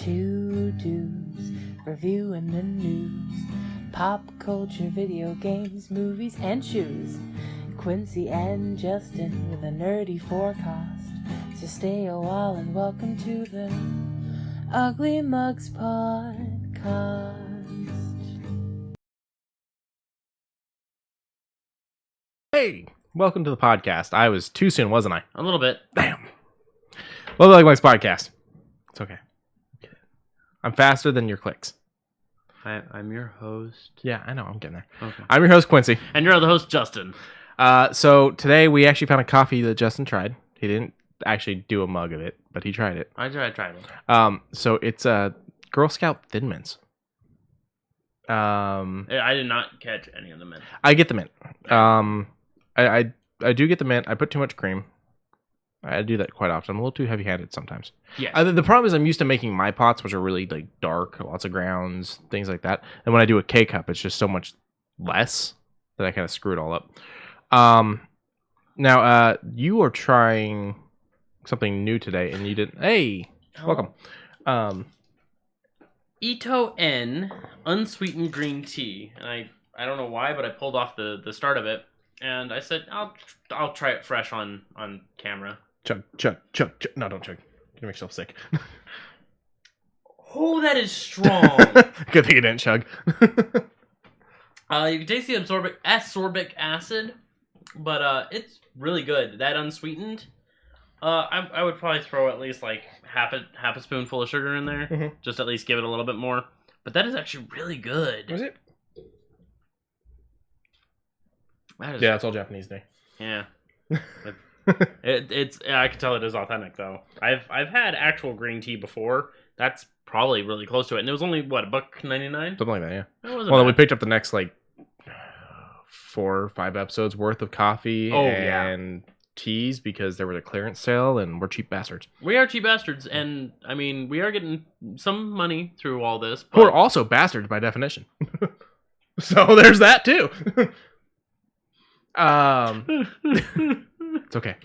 Two dudes reviewing the news, pop culture, video games, movies, and shoes. Quincy and Justin with a nerdy forecast. So stay a while and welcome to the Ugly Mugs Podcast. Hey, welcome to the podcast. I was too soon, wasn't I? A little bit. Damn. Welcome to UglyMugs Podcast. It's okay. I'm faster than your clicks. I'm your host. Yeah, I know. I'm getting there. Okay. I'm your host, Quincy. And you're the host, Justin. So today we actually found a coffee that Justin tried. He didn't actually do a mug of it, but he tried it. I tried it. So it's Girl Scout Thin Mints. I did not catch any of the mint. I get the mint. I do get the mint. I put too much cream. I do that quite often. I'm a little too heavy-handed sometimes. Yeah. The problem is I'm used to making my pots, which are really like dark, lots of grounds, things like that. And when I do a K-cup, it's just so much less that I kind of screw it all up. Now, you are trying something new today, and you didn't. Hey, welcome. Ito N unsweetened green tea, and I don't know why, but I pulled off the start of it, and I said I'll try it fresh on camera. Chug. No, don't chug. You make yourself sick. Oh, that is strong. Good thing you didn't chug. You can taste the ascorbic acid, but it's really good. That unsweetened, I would probably throw at least like half a spoonful of sugar in there, just at least give it a little bit more. But that is actually really good. Was it? That is, Yeah, it's all Japanese day. Yeah. It's I can tell it is authentic though. I've had actual green tea before. That's probably really close to it, and it was only what, $1.99? Something like that, yeah. It wasn't Well, then bad. we picked up the next like 4 or 5 episodes worth of coffee and teas because there was a clearance sale, and we're cheap bastards. We are cheap bastards, and I mean we are getting some money through all this. But we're also bastards by definition. So there's that too. It's okay.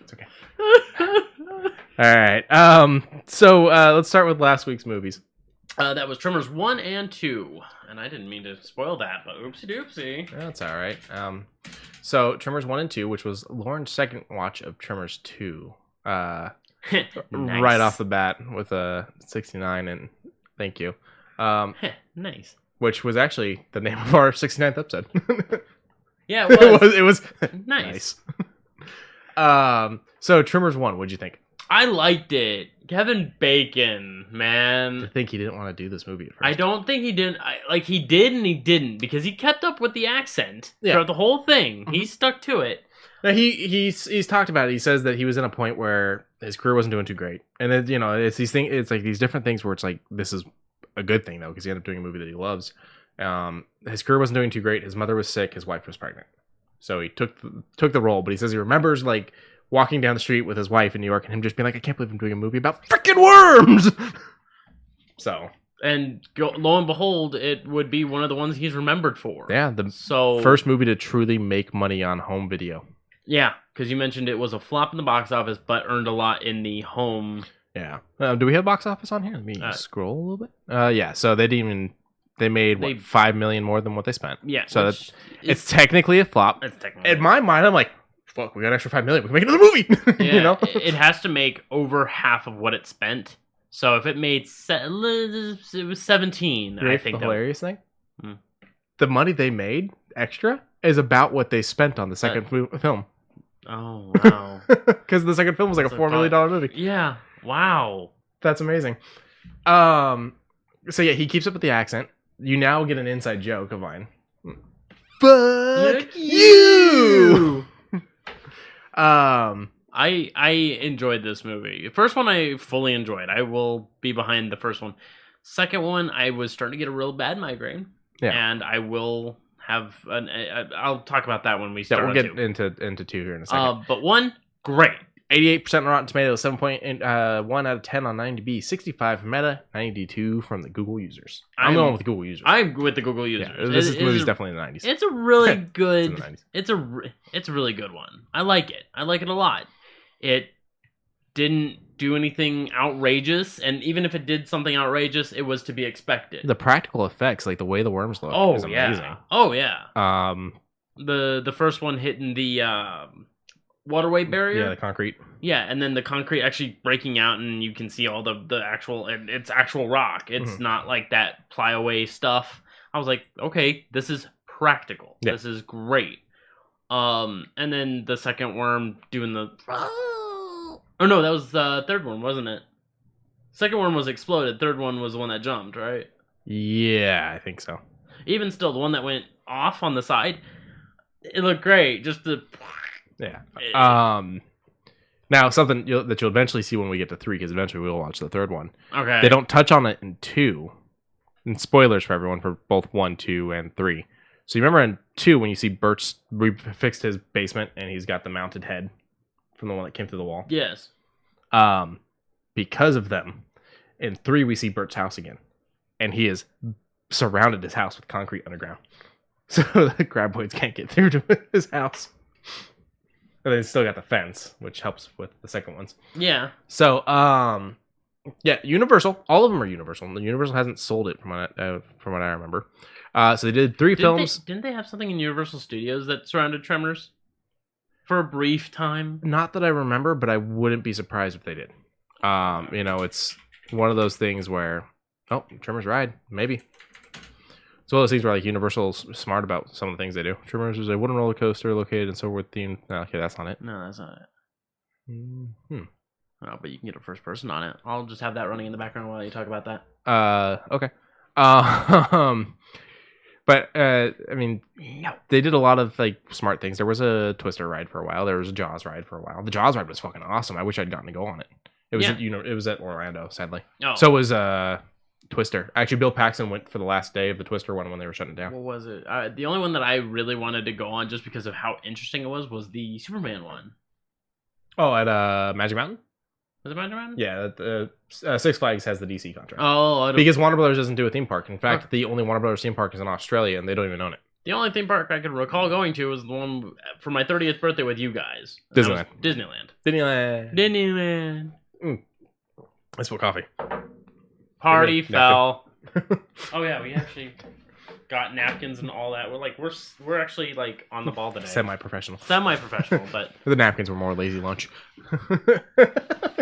All right. So let's start with last week's movies. That was Tremors 1 and 2, and I didn't mean to spoil that, but oopsie doopsie. That's all right. So Tremors 1 and 2, which was Lauren's second watch of Tremors 2, Nice. right off the bat with a 69, and thank you. Nice. Which was actually the name of our 69th episode. Yeah, it was. it was Nice. So Tremors 1, what'd you think? I liked it. Kevin Bacon, man. I think he didn't want to do this movie at first. I don't think he did. He did and he didn't, because he kept up with the accent throughout the whole thing. He stuck to it. Now, he's talked about it. He says that he was in a point where his career wasn't doing too great, and then it's these things. It's like these different things where it's like this is a good thing though, because he ended up doing a movie that he loves. His career wasn't doing too great. His mother was sick. His wife was pregnant, so he took the role. But he says he remembers like walking down the street with his wife in New York and him just being like, "I can't believe I'm doing a movie about freaking worms." So, and lo and behold, it would be one of the ones he's remembered for. Yeah, first movie to truly make money on home video. Yeah, because you mentioned it was a flop in the box office, but earned a lot in the home. Yeah. Do we have box office on here? Let me scroll a little bit. Yeah. So they made $5 million more than what they spent. Yeah. So it's technically a flop. It's technically. In my mind, I'm like, fuck, we got an extra $5 million. We can make another movie. Yeah, You know? It has to make over half of what it spent. So if it made it was 17, I think. The hilarious thing, the money they made extra is about what they spent on the second film. Oh wow! Because the second film was like a $4 million movie. Yeah. Wow. That's amazing. So yeah, he keeps up with the accent. You now get an inside joke of mine. Fuck you! I enjoyed this movie. The first one I fully enjoyed. I will be behind the first one. Second one, I was starting to get a real bad migraine. Yeah. And I will have I'll talk about that when we start. Yeah, we'll get into 2 here in a second. But 1, great. 88% on Rotten Tomatoes, 7.1 out of 10 on 9DB, 65 from Meta, 92 from the Google users. I'm the one with the Google users. I'm with the Google users. Yeah, this movie's definitely in the 90s. It's a really good. It's in the 90s. It's a really good one. I like it. I like it a lot. It didn't do anything outrageous, and even if it did something outrageous, it was to be expected. The practical effects, like the way the worms look, is amazing. Oh yeah. The first one hitting the waterway barrier. Yeah, the concrete. Yeah, and then the concrete actually breaking out, and you can see all the actual, and it's actual rock. It's not like that ply-away stuff. I was like, okay, this is practical. Yeah. This is great. And then the second worm doing the... Oh no, that was the third one, wasn't it? Second worm was exploded. Third one was the one that jumped, right? Yeah, I think so. Even still, the one that went off on the side, it looked great. Just the... Yeah. Now, something that you'll eventually see when we get to 3, because eventually we'll watch the third one. Okay. They don't touch on it in 2. And spoilers for everyone for both 1, 2, and 3. So you remember in 2 when you see Bert's fixed his basement and he's got the mounted head from the one that came through the wall? Yes. Because of them, in 3 we see Bert's house again. And he has surrounded his house with concrete underground. So the graboids can't get through to his house. And then it's still got the fence, which helps with the second ones. Yeah. So, yeah, Universal. All of them are Universal. Universal hasn't sold it from what I remember. So they did 3 films. Didn't they have something in Universal Studios that surrounded Tremors for a brief time? Not that I remember, but I wouldn't be surprised if they did. It's one of those things where, Tremors ride, maybe. It's one of those things where like Universal's smart about some of the things they do. Tremors is a wooden roller coaster located in Silverwood themed. No, okay, that's not it. No, that's not it. Oh, but you can get a first person on it. I'll just have that running in the background while you talk about that. Okay. But I mean, they did a lot of like smart things. There was a Twister ride for a while. There was a Jaws ride for a while. The Jaws ride was fucking awesome. I wish I'd gotten to go on it. It was it was at Orlando, sadly. Oh. So was Twister. Actually, Bill Paxton went for the last day of the Twister one when they were shutting it down. What was it? The only one that I really wanted to go on just because of how interesting it was the Superman one. Oh, at Magic Mountain? Was it Magic Mountain? Yeah, Six Flags has the DC contract. Oh, because Warner Brothers doesn't do a theme park. In fact, the only Warner Brothers theme park is in Australia, and they don't even own it. The only theme park I could recall going to was the one for my 30th birthday with you guys. Disneyland. Disneyland. I spill coffee. Party fell. Oh yeah, we actually got napkins and all that. We're actually like on the ball today. Semi-professional, but the napkins were more lazy lunch.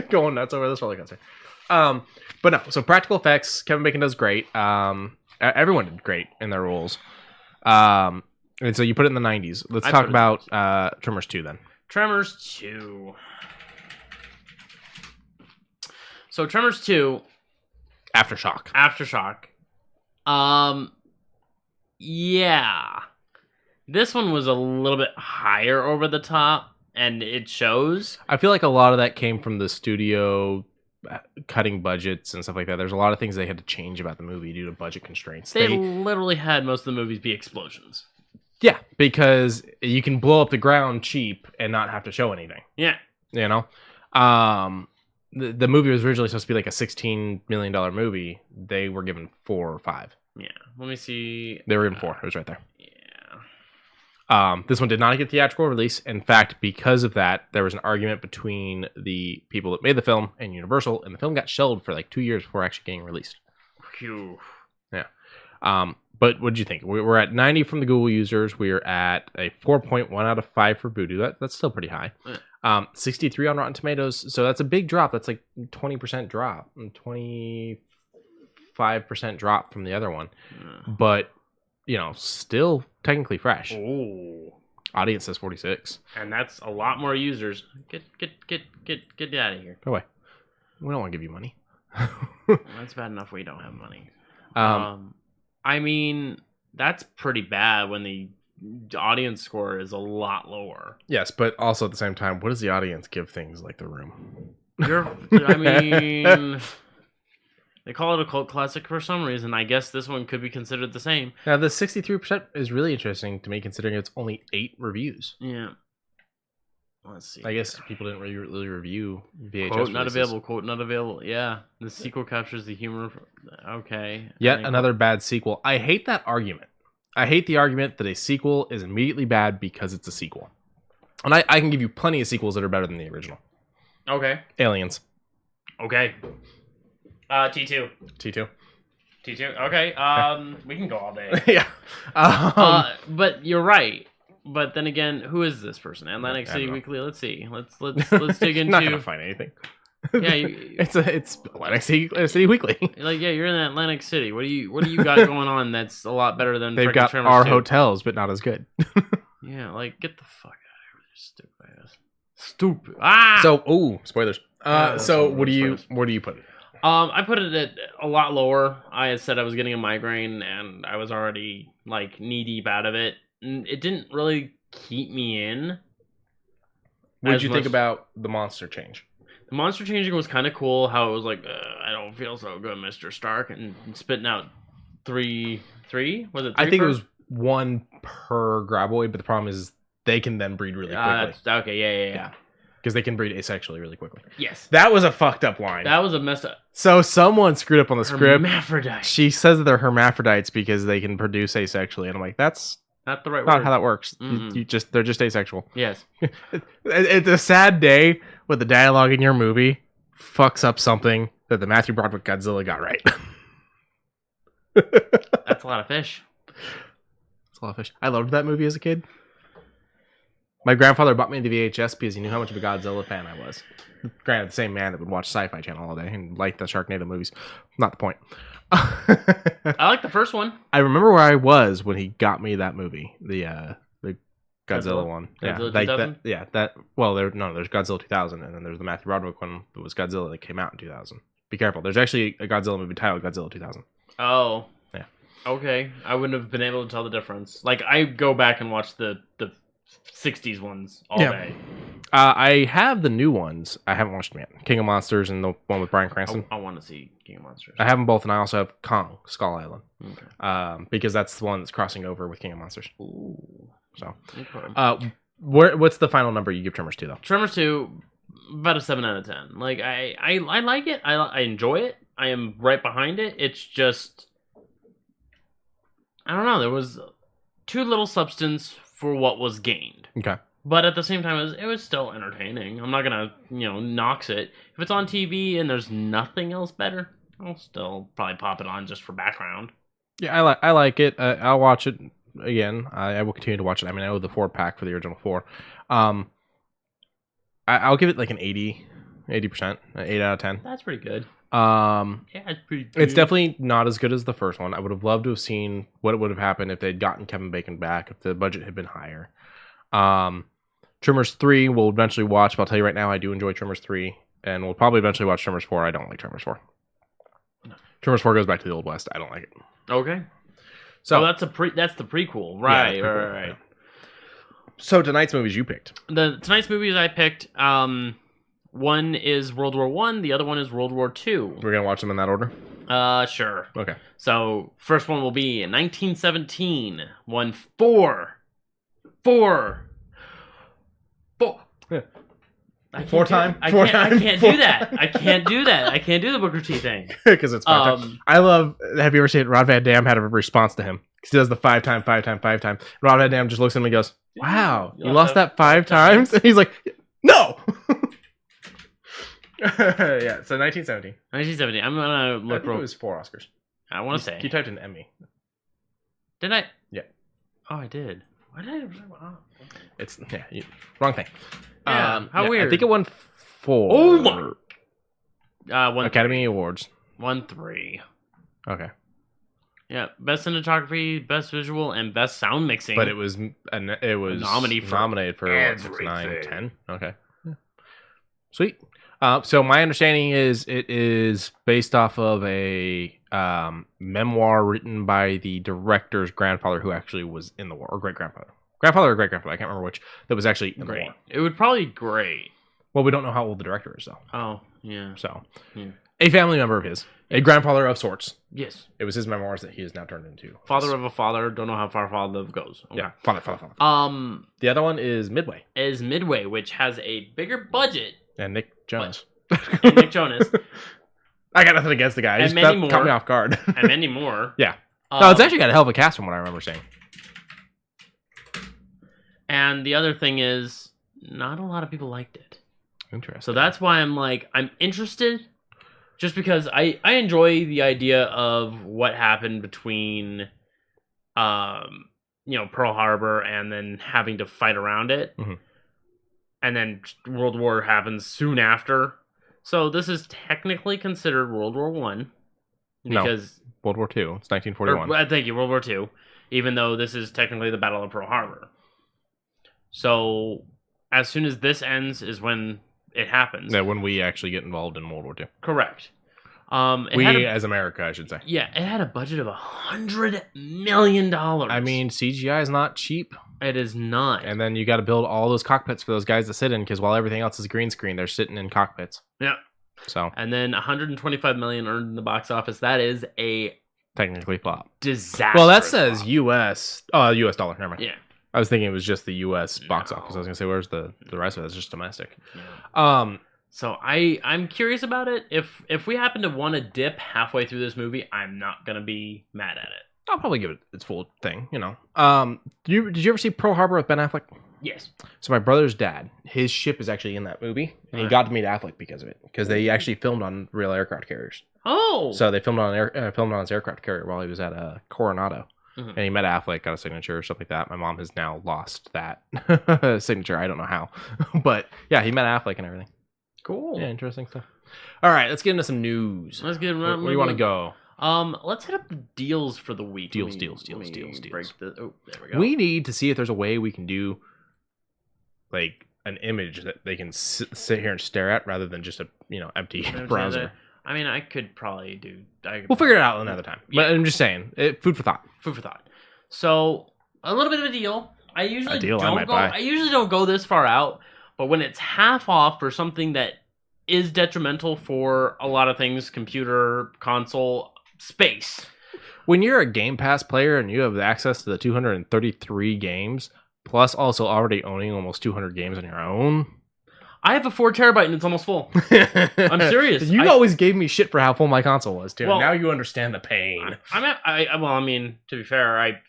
Going nuts over this roller coaster. But no. So practical effects. Kevin Bacon does great. Everyone did great in their roles. And so you put it in the 90s. Let's talk about Tremors 2 then. Tremors 2. So Tremors 2. Aftershock. Yeah. This one was a little bit higher over the top, and it shows. I feel like a lot of that came from the studio cutting budgets and stuff like that. There's a lot of things they had to change about the movie due to budget constraints. They literally had most of the movies be explosions. Yeah, because you can blow up the ground cheap and not have to show anything. Yeah. You know? The movie was originally supposed to be like a $16 million movie. They were given 4 or 5. Yeah. Let me see. They were given 4. It was right there. Yeah. This one did not get theatrical release. In fact, because of that, there was an argument between the people that made the film and Universal, and the film got shelved for like 2 years before actually getting released. Phew. Yeah. But what did you think? We're at 90 from the Google users. We're at a 4.1 out of 5 for Voodoo. That's still pretty high. 63 on Rotten Tomatoes. So that's a big drop. That's like 20% drop. 25% drop from the other one. But, still technically fresh. Oh. Audience says 46. And that's a lot more users. Get out of here. Go away. We don't want to give you money. That's bad enough we don't have money. I mean, that's pretty bad when the audience score is a lot lower. Yes, but also at the same time, what does the audience give things like The Room? I mean, they call it a cult classic for some reason. I guess this one could be considered the same. Now, the 63% is really interesting to me, considering it's only 8 reviews. Yeah. Let's see. I guess people didn't really review VHS Quote not releases. available, quote not available. Yeah. The sequel captures the humor. Okay. Yet another bad sequel. I hate that argument. I hate the argument that a sequel is immediately bad because it's a sequel. And I can give you plenty of sequels that are better than the original. Okay. Aliens. Okay. T2. T2. T2. Okay. We can go all day. Yeah. But you're right. But then again, who is this person? Atlantic City Weekly. Let's see. Let's dig into. Not gonna find anything. Yeah, it's Atlantic City Weekly. Like, yeah, you're in Atlantic City. What do you got going on that's a lot better than They've freaking got Tremors our 2? hotels, but not as good. Yeah, like get the fuck out of here, stupid ass. Stupid. Ah. So, spoilers. So some what do you spoilers. put it? I put it at a lot lower. I had said I was getting a migraine, and I was already like knee deep out of it. And it didn't really keep me in. What did you think about the monster change? The monster changing was kind of cool. How it was like, I don't feel so good, Mr. Stark, and spitting out three. Was it? I think it was one per graboid, but the problem is they can then breed really quickly. Okay, yeah. Because they can breed asexually really quickly. Yes. That was a fucked up line. That was a messed up. So someone screwed up on the script. Hermaphrodite. She says that they're hermaphrodites because they can produce asexually, and I'm like, that's not the right not word. how that works. Mm-mm. They're just asexual. Yes. It's a sad day when the dialogue in your movie fucks up something that the Matthew Broderick Godzilla got right. That's a lot of fish. It's a lot of fish. I loved that movie as a kid. My grandfather bought me the VHS because he knew how much of a Godzilla fan I was. Granted, the same man that would watch Sci-Fi Channel all day and like the Sharknado movies. Not the point. I like the first one. I remember where I was when he got me that movie, the Godzilla one. Godzilla like 2000? There's Godzilla 2000, and then there's the Matthew Broderick one that was Godzilla that came out in 2000. Be careful. There's actually a Godzilla movie titled Godzilla 2000. Oh. Yeah. Okay. I wouldn't have been able to tell the difference. Like, I go back and watch the 60s ones all day. I have the new ones. I haven't watched them yet. King of Monsters and the one with Bryan Cranston. I want to see King of Monsters. I have them both, and I also have Kong, Skull Island. Okay. Because that's the one that's crossing over with King of Monsters. Ooh. So, Okay. what's the final number you give Tremors 2, though? Tremors 2, about a 7 out of 10. Like, I like it. I enjoy it. I am right behind it. It's just, I don't know. There was too little substance for what was gained. Okay. But at the same time, it was still entertaining. I'm not gonna, knocks it. If it's on TV and there's nothing else better, I'll still probably pop it on just for background. Yeah, I like it. I'll watch it again. I will continue to watch it. I mean, I owe the 4-pack for the original 4. I'll give it like an 80%, 8 out of 10. That's pretty good. Yeah, it's pretty good. It's definitely not as good as the first one. I would have loved to have seen what would have happened if they'd gotten Kevin Bacon back, if the budget had been higher. Tremors 3 we'll eventually watch, but I'll tell you right now, I do enjoy Tremors 3, and we'll probably eventually watch Tremors 4. I don't like Tremors 4. No. Tremors 4 goes back to the Old West. I don't like it. Okay. So that's the prequel, right? Yeah, Right. Yeah. So tonight's movies you picked. Tonight's movies I picked. One is World War I. The other one is World War II. We're gonna watch them in that order. Sure. Okay. So first one will be in 1917. Four. Yeah. I Four time. I can't do that. I can't do that. I can't do the Booker T thing. Because it's 5 times. I love. Have you ever seen Rod Van Dam had a response to him? He does the 5 time. Rod Van Dam just looks at him and goes, "Wow, you lost that 5 times?" And he's like, "No." Yeah. So 1917. 1970. I'm gonna look. I think it was 4 Oscars. I want to say. You typed in Emmy. Did I? Yeah. Oh, I did. Why did I? Oh. It's wrong thing. Yeah, how weird. I think it won 4. Oh my! Academy Awards. 3. Okay. Yeah, best cinematography, best visual, and best sound mixing. But it was nominated for 9, 10. Okay. Yeah. Sweet. So my understanding is it is based off of a memoir written by the director's grandfather, who actually was in the war, or great-grandfather. Grandfather or great-grandfather, I can't remember which, that was actually in the war. It would probably be great. Well, we don't know how old the director is, though. Oh, yeah. So, yeah. A family member of his, a grandfather of sorts. Yes. It was his memoirs that he has now turned into. Father of a father, don't know how far father goes. Okay. Yeah, father. The other one is Midway. Which has a bigger budget. And Nick Jonas. And Nick Jonas. I got nothing against the guy. And He's many more. Caught me off guard. And many more. Yeah. No, it's actually got a hell of a cast from what I remember saying. And the other thing is, not a lot of people liked it. Interesting. So that's why I'm interested, just because I enjoy the idea of what happened between, Pearl Harbor and then having to fight around it. Mm-hmm. And then World War happens soon after. So this is technically considered World War One. Because World War II. It's 1941. Thank you, World War II. Even though this is technically the Battle of Pearl Harbor. So as soon as this ends is when it happens. Yeah, when we actually get involved in World War II. Correct. As America, I should say. Yeah, it had a budget of $100 million. I mean, CGI is not cheap. It is not. And then you got to build all those cockpits for those guys to sit in, because while everything else is green screen, they're sitting in cockpits. Yeah. So. And then $125 million earned in the box office. That is a technically flop. Disaster. Well, that says flop. U.S. U.S. dollar. Never mind. Yeah. I was thinking it was just the U.S. box office. I was gonna say, where's the rest of it? It's just domestic. Yeah. So I'm curious about it. If we happen to want to dip halfway through this movie, I'm not gonna be mad at it. I'll probably give it its full thing. Did you ever see Pearl Harbor with Ben Affleck? Yes. So my brother's dad, his ship is actually in that movie, and he got to meet Affleck because of it, because they actually filmed on real aircraft carriers. Oh. So they filmed on his aircraft carrier while he was at Coronado. Mm-hmm. And he met Affleck, got a signature, stuff like that. My mom has now lost that signature. I don't know how. But yeah, he met Affleck and everything. Cool. Yeah, interesting stuff. All right, let's get into some news. Let's get Where do you want to go? Let's hit up the deals for the week. Deals. There we go. We need to see if there's a way we can do like an image that they can sit here and stare at rather than just a empty browser. I mean, I could probably do. We'll figure it out another time. Yeah. But I'm just saying, food for thought. Food for thought. So a little bit of a deal. I usually don't go this far out, but when it's half off for something that is detrimental for a lot of things, computer, console, space. When you're a Game Pass player and you have access to the 233 games, plus also already owning almost 200 games on your own. I have a 4 terabyte and it's almost full. I'm serious. You always gave me shit for how full my console was, too. Well, now you understand the pain. To be fair, I've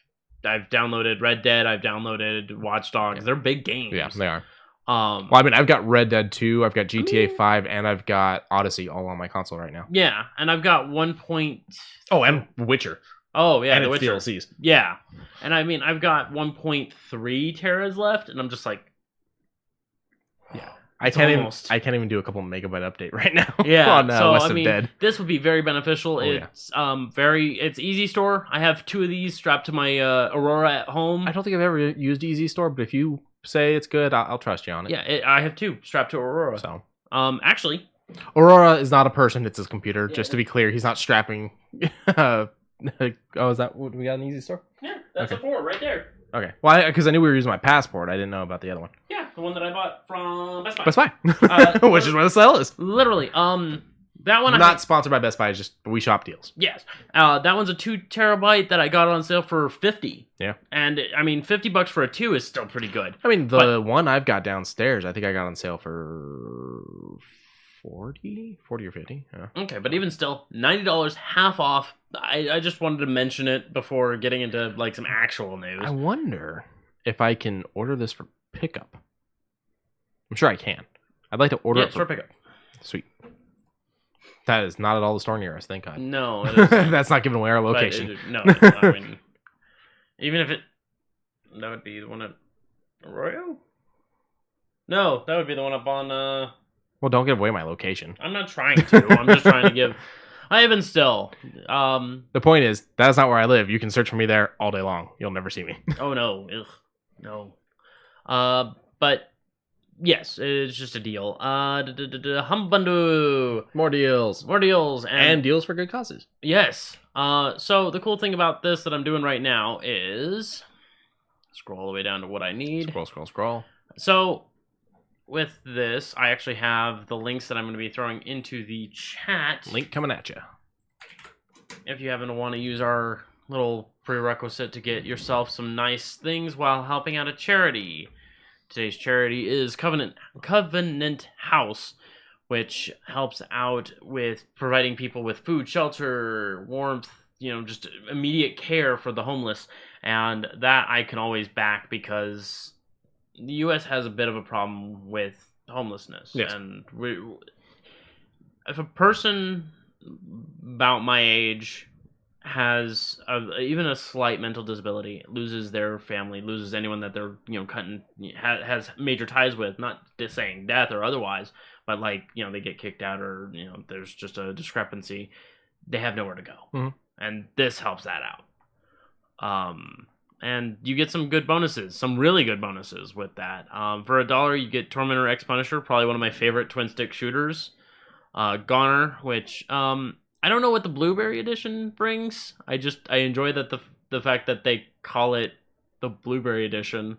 downloaded Red Dead, I've downloaded Watch Dogs. They're big games. Yeah, they are. I've got Red Dead 2, I've got GTA 5, and I've got Odyssey all on my console right now. Yeah, and I've got and Witcher. Oh, yeah, and the Witcher. Witcher. DLCs. Yeah. And I've got 1.3 teras left, and I'm just like... Yeah. I can't even do a couple megabyte update right now. Yeah, on West of Dead. This would be very beneficial. It's it's Easy Store. I have 2 of these strapped to my Aurora at home. I don't think I've ever used Easy Store, but if you say it's good, I'll trust you on it. Yeah, I have 2 strapped to Aurora. So, actually, Aurora is not a person; it's his computer. Yeah. Just to be clear, he's not strapping. Is that what we got in Easy Store? Yeah, that's a 4 right there. Okay. Well, because I knew we were using my passport, I didn't know about the other one. Yeah, the one that I bought from Best Buy. Best Buy, which is where the sale is. Literally, that one. Not sponsored by Best Buy. It's just we shop deals. Yes, that one's a 2 terabyte that I got on sale for $50. Yeah, and I mean $50 for a 2 is still pretty good. I mean the one I've got downstairs, I think I got on sale for 40 or 50. Yeah. Okay, but even still, $90 half off. I just wanted to mention it before getting into like some actual news. I wonder if I can order this for pickup. I'm sure I can. I'd like to order it for pickup. Sweet. That is not at all the store near us, thank God. No, it isn't. That's not giving away our location. I mean, even if that would be the one at Arroyo? No, that would be the one up on... Well, don't give away my location. I'm not trying to. I'm just trying to give... I even still. The point is, that's not where I live. You can search for me there all day long. You'll never see me. Oh, no. Ugh. No. But... Yes, it's just a deal. Humbundu. More deals. And deals for good causes. Yes. So the cool thing about this that I'm doing right now is... Scroll all the way down to what I need. Scroll. So, with this, I actually have the links that I'm going to be throwing into the chat. Link coming at you. If you happen to want to use our little prerequisite to get yourself some nice things while helping out a charity. Today's charity is Covenant House, which helps out with providing people with food, shelter, warmth, just immediate care for the homeless. And that I can always back because the U.S. has a bit of a problem with homelessness. Yes. And if a person about my age has even a slight mental disability, loses their family, loses anyone that they're cutting has major ties with, not just saying death or otherwise, but like they get kicked out or there's just a discrepancy, they have nowhere to go, and this helps that out. And you get some good bonuses, some really good bonuses with that. For $1, you get Tormentor X Punisher, probably one of my favorite twin stick shooters. Goner, which I don't know what the Blueberry Edition brings. I enjoy that the fact that they call it the Blueberry Edition.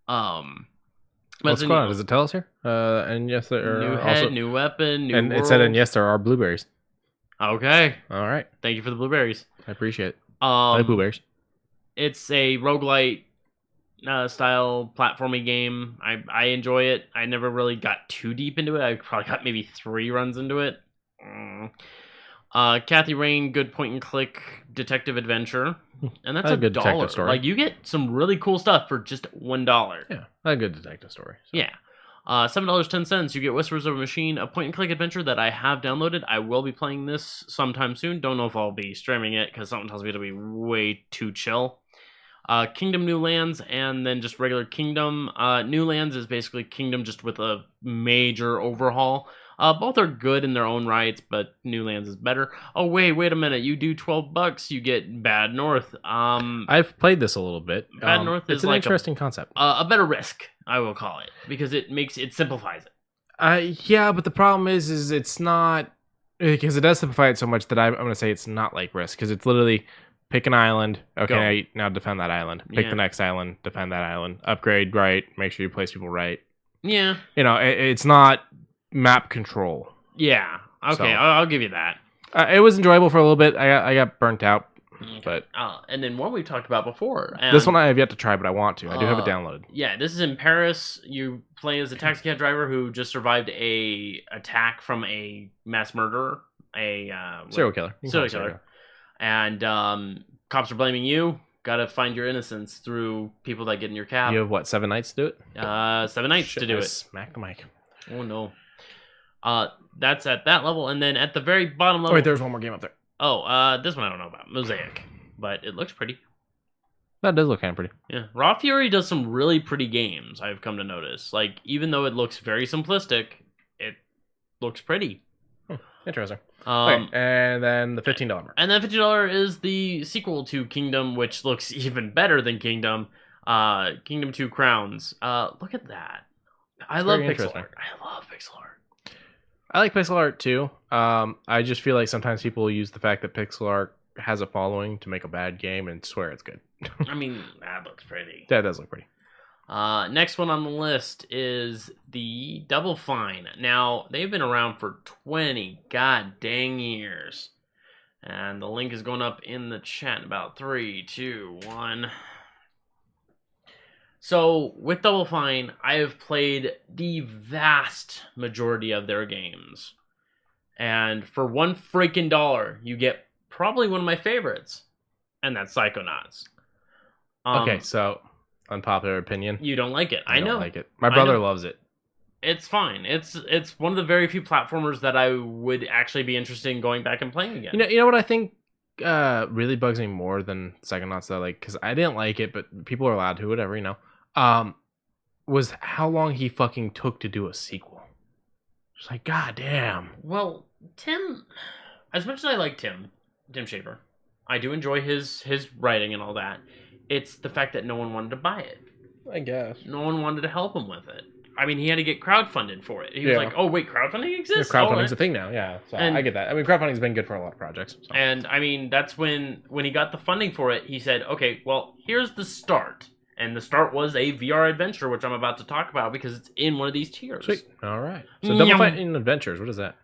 What's going on? Does it tell us here? And yes, there new are head, also, new weapon, new and world. it said, and yes, there are blueberries. Okay. All right. Thank you for the blueberries. I appreciate it. I like blueberries. It's a roguelite style platforming game. I enjoy it. I never really got too deep into it. I probably got maybe 3 runs into it. Kathy Rain, good point and click detective adventure, and that's a good $1. detective story. Like you get some really cool stuff for just $1. Yeah, a good detective story. So. Yeah. $7.10. You get Whispers of a Machine, a point and click adventure that I have downloaded. I will be playing this sometime soon. Don't know if I'll be streaming it because something tells me it'll be way too chill. Kingdom New Lands, and then just regular Kingdom. New Lands is basically Kingdom just with a major overhaul. Both are good in their own rights, but New Lands is better. Oh wait a minute! You do $12, you get Bad North. I've played this a little bit. Bad North is it's an like interesting concept. A better Risk, I will call it, because it simplifies it. Yeah, but the problem is it's not, because it does simplify it so much that I'm going to say it's not like Risk, because it's literally pick an island. Okay, now defend that island. Pick the next island. Defend that island. Upgrade right. Make sure you place people right. Yeah. It's not map control. Yeah. Okay, So, I'll give you that. it was enjoyable for a little bit. I got burnt out. But and then one we've talked about before. This one I have yet to try, but I want to. I do have it downloaded. Yeah, this is in Paris. You play as a taxi cab driver who just survived a attack from a mass murderer, Serial killer. Serial killer. And cops are blaming you. Got to find your innocence through people that get in your cab. You have what, 7 nights to do it? 7 nights to do it. Smack the mic. Oh no. That's at that level, and then at the very bottom level. Oh, wait, there's one more game up there. Oh, this one I don't know about. Mosaic, but it looks pretty. That does look kind of pretty. Yeah, Raw Fury does some really pretty games. I've come to notice. Like, even though it looks very simplistic, it looks pretty. Interesting. Okay, and then the $15 mark. And then $15 is the sequel to Kingdom, which looks even better than Kingdom. Kingdom 2 Crowns. Look at that. I love pixel art. I like pixel art too. I just feel like sometimes people use the fact that pixel art has a following to make a bad game and swear it's good. I mean, that looks pretty. That does look pretty. Next one on the list is the Double Fine. Now, they've been around for 20 god dang years. And the link is going up in the chat in about 3, 2, 1. So, with Double Fine, I have played the vast majority of their games. And for $1 freaking dollar, you get probably one of my favorites. And that's Psychonauts. Okay, so, unpopular opinion. You don't like it. I know. Don't like it. My brother loves it. It's fine. It's one of the very few platformers that I would actually be interested in going back and playing again. You know what I think really bugs me more than Psychonauts, though? Like, because I didn't like it, but people are allowed to, whatever, was how long he fucking took to do a sequel. It's like, god damn. Well, Tim, as much as I like Tim Schafer, I do enjoy his writing and all that. It's the fact that no one wanted to buy it. I guess. No one wanted to help him with it. I mean, he had to get crowdfunded for it. He was like, oh, wait, crowdfunding exists? Yeah, crowdfunding's a thing now, yeah. So I get that. I mean, crowdfunding's been good for a lot of projects. So. And, I mean, that's when he got the funding for it, he said, okay, well, here's the start. And the start was a VR adventure, which I'm about to talk about because it's in one of these tiers. Sweet. All right. So Double Fine Adventures, what is that?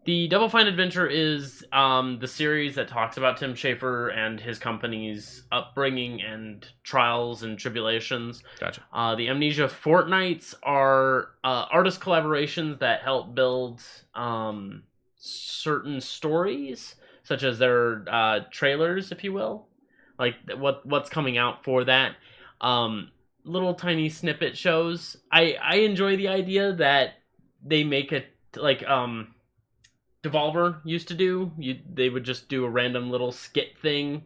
The Double Fine Adventure is the series that talks about Tim Schafer and his company's upbringing and trials and tribulations. Gotcha. The Amnesia Fortnights are artist collaborations that help build certain stories, such as their trailers, if you will. Like what's coming out for that. Little tiny snippet shows. I enjoy the idea that they make it like Devolver used to do. They would just do a random little skit thing,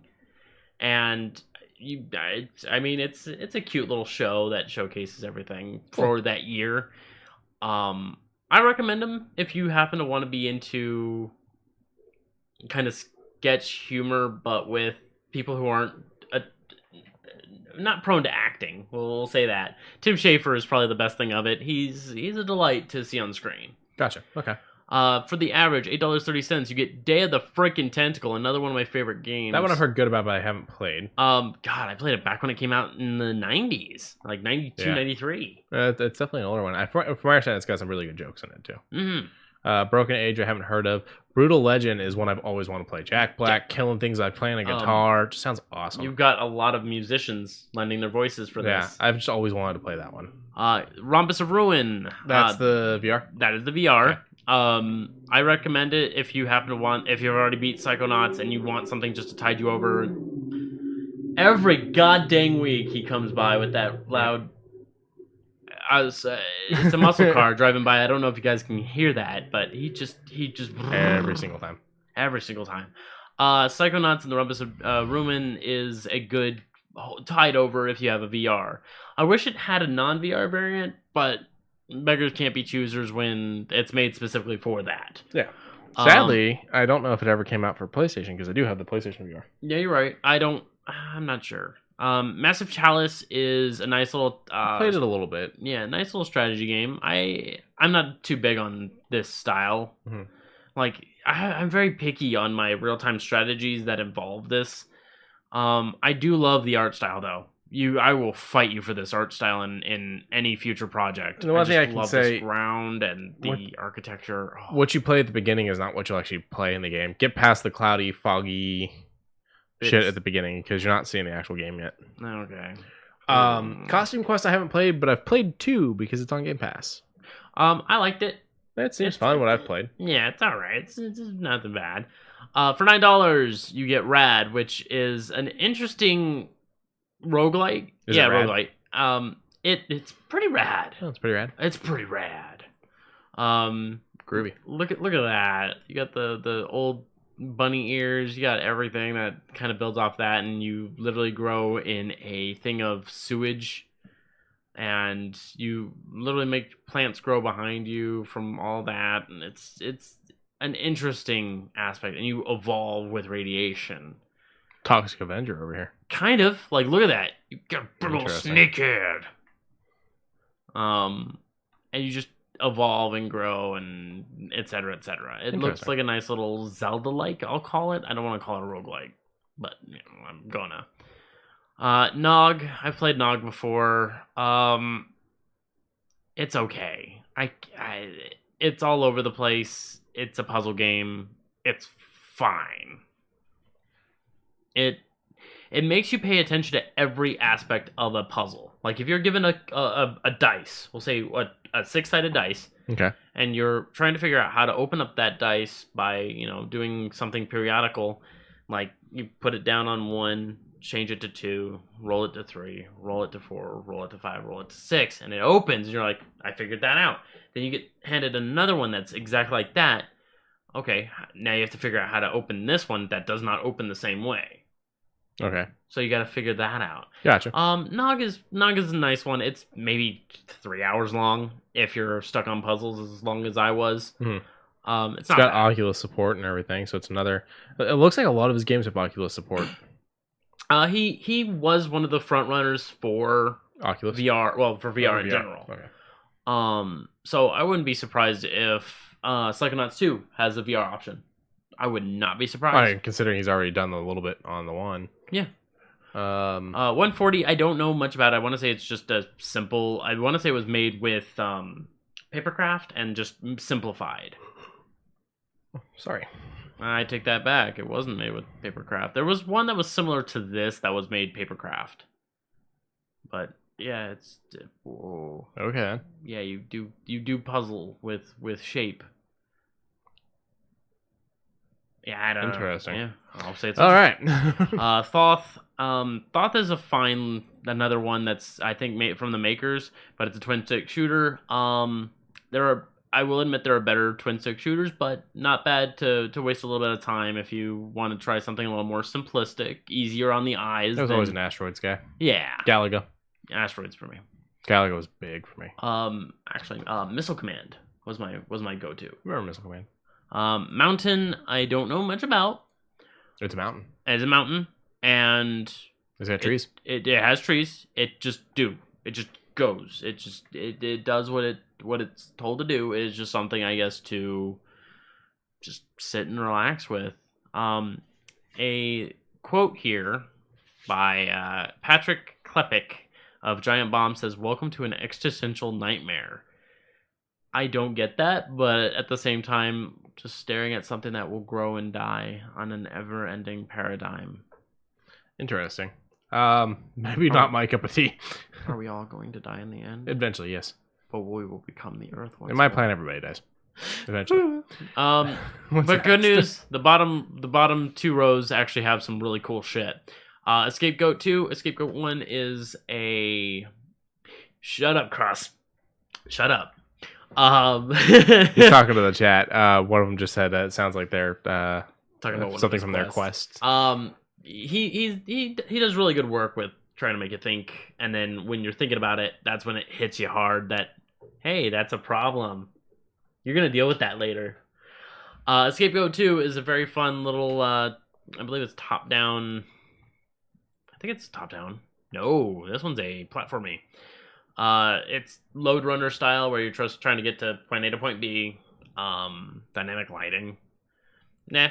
and it's a cute little show that showcases everything for that year. I recommend them if you happen to want to be into kind of sketch humor, but with people who aren't not prone to acting. We'll say that. Tim Schafer is probably the best thing of it. He's a delight to see on screen. Gotcha. Okay. For the average, $8.30, you get Day of the Frickin' Tentacle, another one of my favorite games. That one I've heard good about, but I haven't played. God, I played it back when it came out in the 90s, like 92, 93. It's definitely an older one. From my understanding, it's got some really good jokes in it, too. Mm-hmm. Broken Age, I haven't heard of. Brutal Legend is one I've always wanted to play. Jack Black, killing things like playing a guitar. Just sounds awesome. You've got a lot of musicians lending their voices for this. Yeah, I've just always wanted to play that one. Rhombus of Ruin. That's the VR? That is the VR. Okay. I recommend it if you happen to if you've already beat Psychonauts and you want something just to tide you over. Every goddamn week he comes by with that loud... it's a muscle car driving by. I don't know if you guys can hear that, but he just every single time. Psychonauts and the Rhombus of Ruin is a good tide over if you have a VR. I wish it had a non-VR variant, but beggars can't be choosers when it's made specifically for that. Yeah. Sadly, I don't know if it ever came out for PlayStation because I do have the PlayStation VR. Yeah, you're right. I'm not sure. Massive Chalice is a nice little... I played it a little bit. Yeah, nice little strategy game. I'm not too big on this style. Mm-hmm. Like, I'm very picky on my real-time strategies that involve this. I do love the art style, though. I will fight you for this art style in any future project. The one thing I can love say, this ground and the architecture. Oh. What you play at the beginning is not what you'll actually play in the game. Get past the cloudy, foggy shit at the beginning because you're not seeing the actual game yet. Okay. Costume Quest I haven't played, but I've played 2 because it's on Game Pass. I liked it. It seems fun. What I've played. Yeah, it's all right. It's nothing bad. For $9, you get Rad, which is an interesting roguelike. Is it rad? Roguelike. It's pretty rad. Oh, it's pretty rad. It's pretty rad. Groovy. Look at that. You got the old bunny ears. You got everything that kind of builds off that, and you literally grow in a thing of sewage, and you literally make plants grow behind you from all that, and it's an interesting aspect, and you evolve with radiation. Toxic Avenger over here. Kind of. Like, look at that. You got a big old snakehead. And you just evolve and grow and et cetera, et cetera. It looks like a nice little Zelda-like, I'll call it. I don't want to call it a roguelike, but I'm gonna. Nog. I've played Nog before. It's okay. It's all over the place. It's a puzzle game. It's fine. It makes you pay attention to every aspect of a puzzle. Like if you're given a dice, we'll say a 6-sided dice, okay, and you're trying to figure out how to open up that dice by doing something periodical, like you put it down on 1, change it to 2, roll it to 3, roll it to 4, roll it to 5, roll it to 6, and it opens, and you're like, I figured that out. Then you get handed another one that's exactly like that. Okay, now you have to figure out how to open this one that does not open the same way. Okay. So you got to figure that out. Gotcha. Nog is a nice one. It's maybe 3 hours long if you're stuck on puzzles as long as I was. Mm-hmm. It's got Oculus support and everything, so it's another. It looks like a lot of his games have Oculus support. He was one of the front runners for Oculus VR. Well, for VR in general. Okay. So I wouldn't be surprised if Psychonauts 2 has a VR option. I would not be surprised. Right, considering he's already done a little bit on the one. Yeah. 140. I don't know much about it. I want to say it's just a simple. I want to say it was made with papercraft and just simplified. Sorry. I take that back. It wasn't made with papercraft. There was one that was similar to this that was made papercraft. But yeah, it's whoa. Okay. Yeah, you do puzzle with shape. Yeah, I don't know. Interesting. Yeah, I'll say it's all right. Thoth. Thoth is another one that's I think made from the makers, but it's a twin stick shooter. There are I will admit there are better twin stick shooters, but not bad to waste a little bit of time if you want to try something a little more simplistic, easier on the eyes. There was always an Asteroids guy. Yeah, Galaga. Asteroids for me. Galaga was big for me. Actually, Missile Command was my go-to. Remember Missile Command? Mountain, I don't know much about. It's a mountain. It's a mountain, and Is that trees? It has trees. It just goes. It does what it's told to do. It is just something, I guess, to just sit and relax with. A quote here by Patrick Klepek of Giant Bomb says, "Welcome to an existential nightmare." I don't get that, but at the same time, just staring at something that will grow and die on an ever-ending paradigm. Interesting. Maybe not my cup of tea. Are we all going to die in the end? Eventually, yes. But we will become the Earth once. In my more. plan, everybody dies. Eventually. But good news, the bottom 2 rows actually have some really cool shit. Scapegoat 2, Scapegoat 1 is a... Shut up, Cross. Shut up. He's talking to the chat. One of them just said it sounds like they're talking about something from their quest. He does really good work with trying to make you think, and then when you're thinking about it, that's when it hits you hard that, hey, that's a problem. You're gonna deal with that later. Scapegoat 2 is a very fun little I believe it's top down. I think it's top down. No, this one's a platformy. It's load runner style where you're just trying to get to point A to point B. Dynamic lighting. Nah,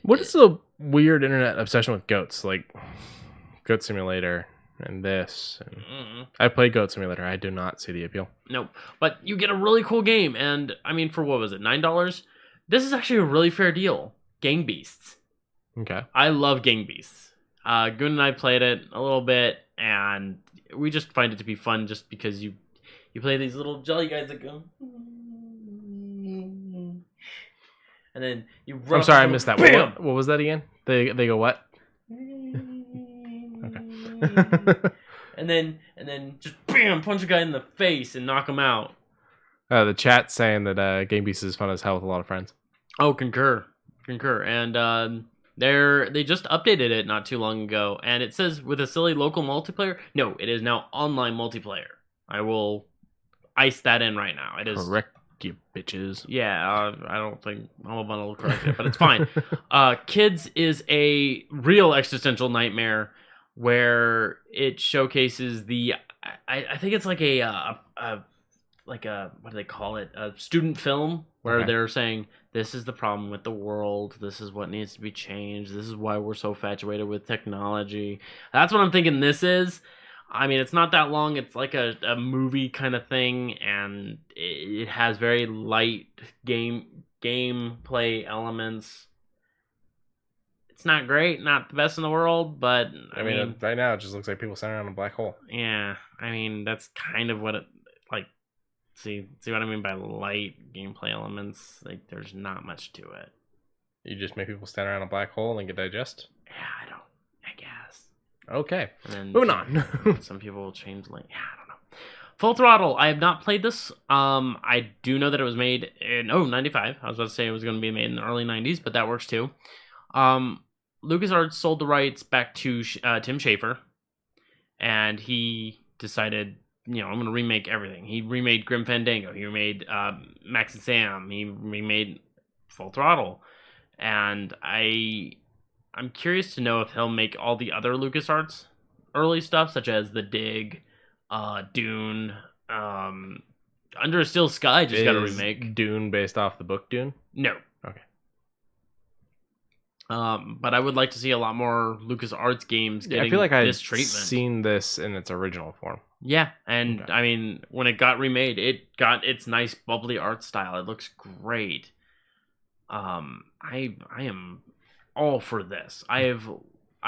What is the weird internet obsession with goats? Like Goat Simulator and this. And I played Goat Simulator. I do not see the appeal. Nope. But you get a really cool game, and I mean, for what was it, $9? This is actually a really fair deal. Gang Beasts. Okay. I love Gang Beasts. Goon and I played it a little bit, and we just find it to be fun just because you play these little jelly guys that go, and then you run. I'm sorry, I missed that. Bam! What was that again? They go what? Okay. and then just bam, punch a guy in the face and knock him out. The chat's saying that Game Beast is fun as hell with a lot of friends. Oh, concur, and they just updated it not too long ago, and it says with a silly local multiplayer. No, it is now online multiplayer. I will ice that in right now. It is correct, you bitches. Yeah, I don't think Humble Bundle will correct it, but it's fine. Kids is a real existential nightmare where it showcases the. I think it's like a what do they call it? A student film where they're saying this is the problem with the world. This is what needs to be changed. This is why we're so infatuated with technology. That's what I'm thinking this is. I mean, it's not that long. It's like a movie kind of thing, and it has very light gameplay elements. It's not great, not the best in the world, but I mean, right now it just looks like people standing around a black hole. Yeah, I mean, that's kind of what it like. See what I mean by light gameplay elements? Like, there's not much to it. You just make people stand around a black hole and get digest? Yeah, I guess. Okay. And then moving on. Some people will change yeah, I don't know. Full Throttle. I have not played this. I do know that it was made in 95. I was about to say it was going to be made in the early 90s, but that works too. LucasArts sold the rights back to Tim Schafer, and he decided, I'm going to remake everything. He remade Grim Fandango. He remade Max and Sam. He remade Full Throttle. And I'm curious to know if he'll make all the other LucasArts early stuff, such as The Dig, Dune, Under a Steel Sky just got a remake. Dune based off the book Dune? No. Okay. But I would like to see a lot more LucasArts games getting I feel like this I've treatment. seen this in its original form. Yeah, and Okay. I mean, when it got remade, it got its nice bubbly art style. It looks great. I am all for this. I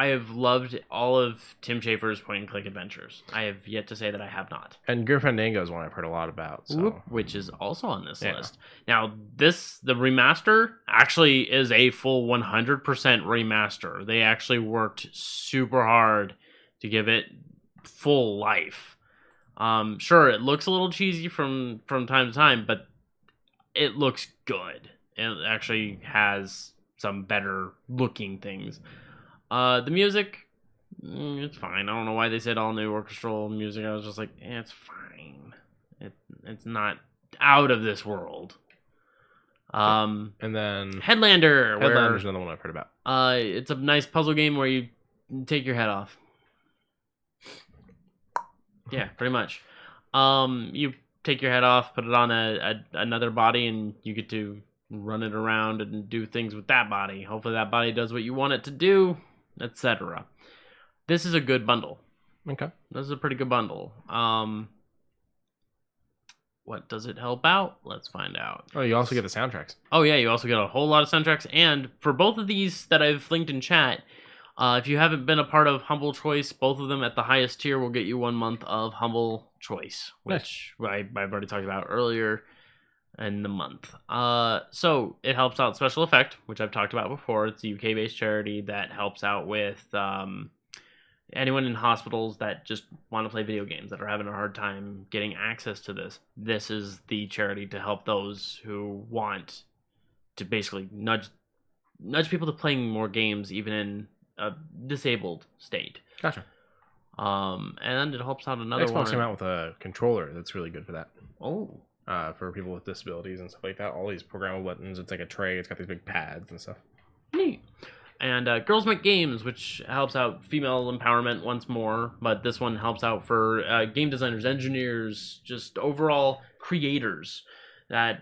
have loved all of Tim Schafer's point and click adventures. I have yet to say that I have not. And Grim Fandango is one I've heard a lot about. So. Which is also on this Yeah. list. Now, the remaster actually is a full 100% remaster. They actually worked super hard to give it full life. Sure, it looks a little cheesy from time to time, but it looks good. It actually has some better looking things. The music, it's fine. I don't know why they said all new orchestral music. I was just like, it's fine. It's not out of this world. And then Headlander's another one I've heard about. It's a nice puzzle game where you take your head off. Yeah, pretty much. You take your head off, put it on another body, and you get to run it around and do things with that body. Hopefully that body does what you want it to do, etc. This is a good bundle. Okay. This is a pretty good bundle. What does it help out? Let's find out. Oh, you also get the soundtracks. Oh, yeah, you also get a whole lot of soundtracks. And for both of these that I've linked in chat, if you haven't been a part of Humble Choice, both of them at the highest tier will get you 1 month of Humble Choice, which I've already talked about earlier in the month. So it helps out Special Effect, which I've talked about before. It's a UK-based charity that helps out with anyone in hospitals that just want to play video games, that are having a hard time getting access to this. This is the charity to help those who want to basically nudge people to playing more games, even in a disabled state. Gotcha. And it helps out another Xbox one. came out with a controller that's really good for that. Oh. For people with disabilities and stuff like that. All these programmable buttons. It's like a tray. It's got these big pads and stuff. Neat. And Girls Make Games, which helps out female empowerment once more, but this one helps out for game designers, engineers, just overall creators that,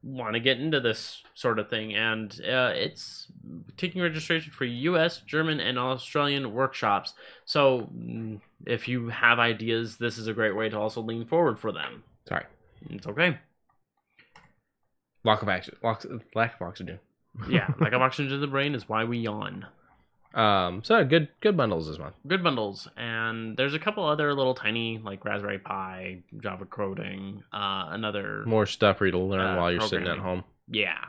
want to get into this sort of thing. And it's taking registration for US, German, and Australian workshops. So if you have ideas, this is a great way to also lean forward for them. Sorry. It's okay. Lack of oxygen. Yeah, lack of oxygen to the brain is why we yawn. So good bundles this month. Good bundles, and there's a couple other little tiny, like Raspberry Pi, Java coding, another More stuff for you to learn while you're sitting at home. Yeah,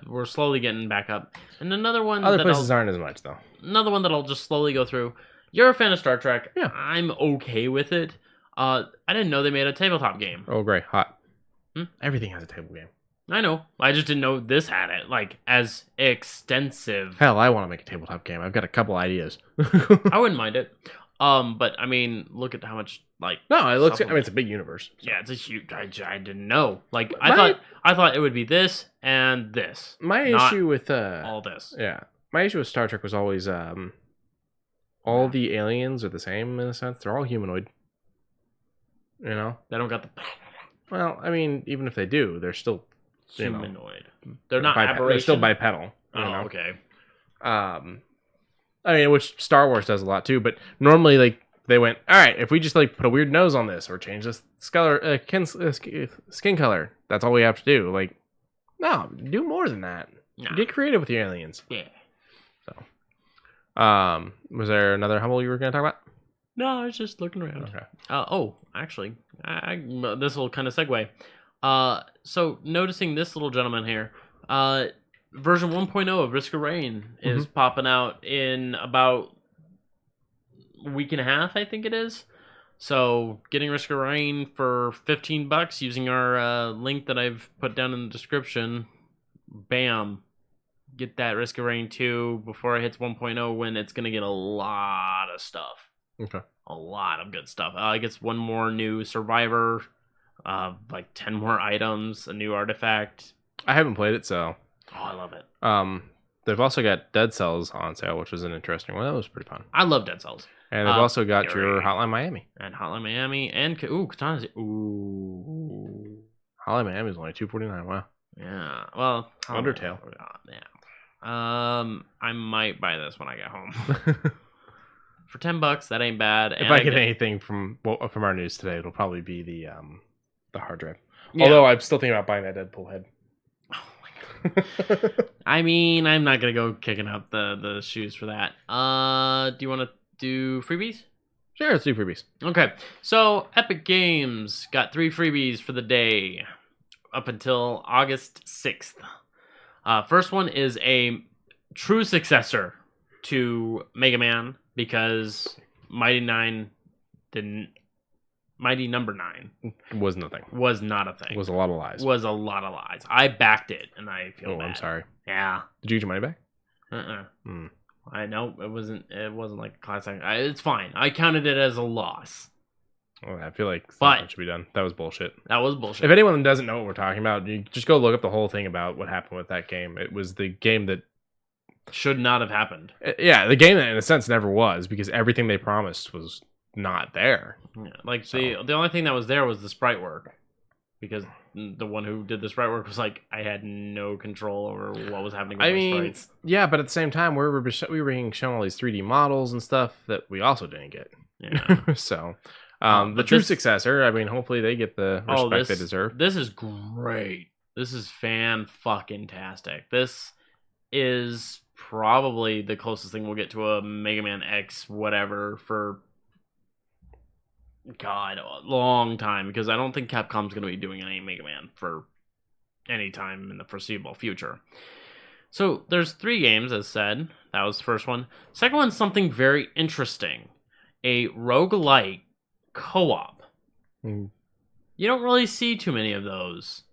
we're slowly getting back up, and another one. Other places aren't as much though. Another one that I'll just slowly go through. You're a fan of Star Trek. Yeah, I'm okay with it. I didn't know they made a tabletop game. Oh, great, hot. Everything has a table game. I know. I just didn't know this had it, like, as extensive. Hell, I want to make a tabletop game. I've got a couple ideas. I wouldn't mind it. But I mean, look at how much, like. No, it looks. I mean, it's a big universe. So. Yeah, it's a huge. I didn't know. Like, I thought it would be this and this. My issue with all this. Yeah, my issue with Star Trek was always all the aliens are the same in a sense. They're all humanoid. They don't got the. Well, I mean, even if they do, they're still humanoid. They're not aberration. They're still bipedal. Okay. I mean, which Star Wars does a lot too. But normally, like, they went, all right, if we just like put a weird nose on this or change this skin color, that's all we have to do. Like, no, do more than that. Nah. Get creative with your aliens. Yeah. So, was there another Humble you were going to talk about? No, I was just looking around. Okay. Actually, this will kind of segue. So noticing this little gentleman here, version 1.0 of Risk of Rain is popping out in about a week and a half, I think it is. So getting Risk of Rain for $15 using our link that I've put down in the description, bam, get that Risk of Rain 2 before it hits 1.0 when it's going to get a lot of stuff. Okay. A lot of good stuff. It gets one more new survivor, like 10 more items, a new artifact. I haven't played it, so. Oh, I love it. They've also got Dead Cells on sale, which was an interesting one. That was pretty fun. I love Dead Cells. And they've also got your Hotline Miami. And Hotline Miami and Katana's. Ooh. Hotline Miami is only $2.49. Wow. Yeah. Well, Undertale. Yeah. I might buy this when I get home. For $10, that ain't bad. If I get anything from our news today, it'll probably be the hard drive. Yeah. Although I'm still thinking about buying that Deadpool head. Oh my god! I mean, I'm not gonna go kicking up the shoes for that. Do you want to do freebies? Sure, let's do freebies. Okay, so Epic Games got 3 freebies for the day up until August 6th. First one is a true successor to Mega Man, because Mighty 9 didn't Mighty Number 9 Was nothing. was not a thing. Was a lot of lies. Was a lot of lies. I backed it, and I feel bad. I'm sorry. Yeah. Did you get your money back? I know it wasn't like a class action. It's fine. I counted it as a loss. Well, I feel like something should be done. That was bullshit. That was bullshit. If anyone doesn't know what we're talking about, you just go look up the whole thing about what happened with that game. It was the game that should not have happened. Yeah, the game that in a sense never was, because everything they promised was not there. Yeah, like the only thing that was there was the sprite work, because the one who did the sprite work was like, I had no control over what was happening with my sprites. Yeah, but at the same time, we were being shown all these 3D models and stuff that we also didn't get. Yeah. So, the true successor, I mean, hopefully they get the respect they deserve. This is great. This is fan-fucking-tastic. This is probably the closest thing we'll get to a Mega Man X whatever for a long time, because I don't think Capcom's going to be doing any Mega Man for any time in the foreseeable future. So there's 3 games, as said. That was the first one. Second one's something very interesting. A roguelike co-op. You don't really see too many of those.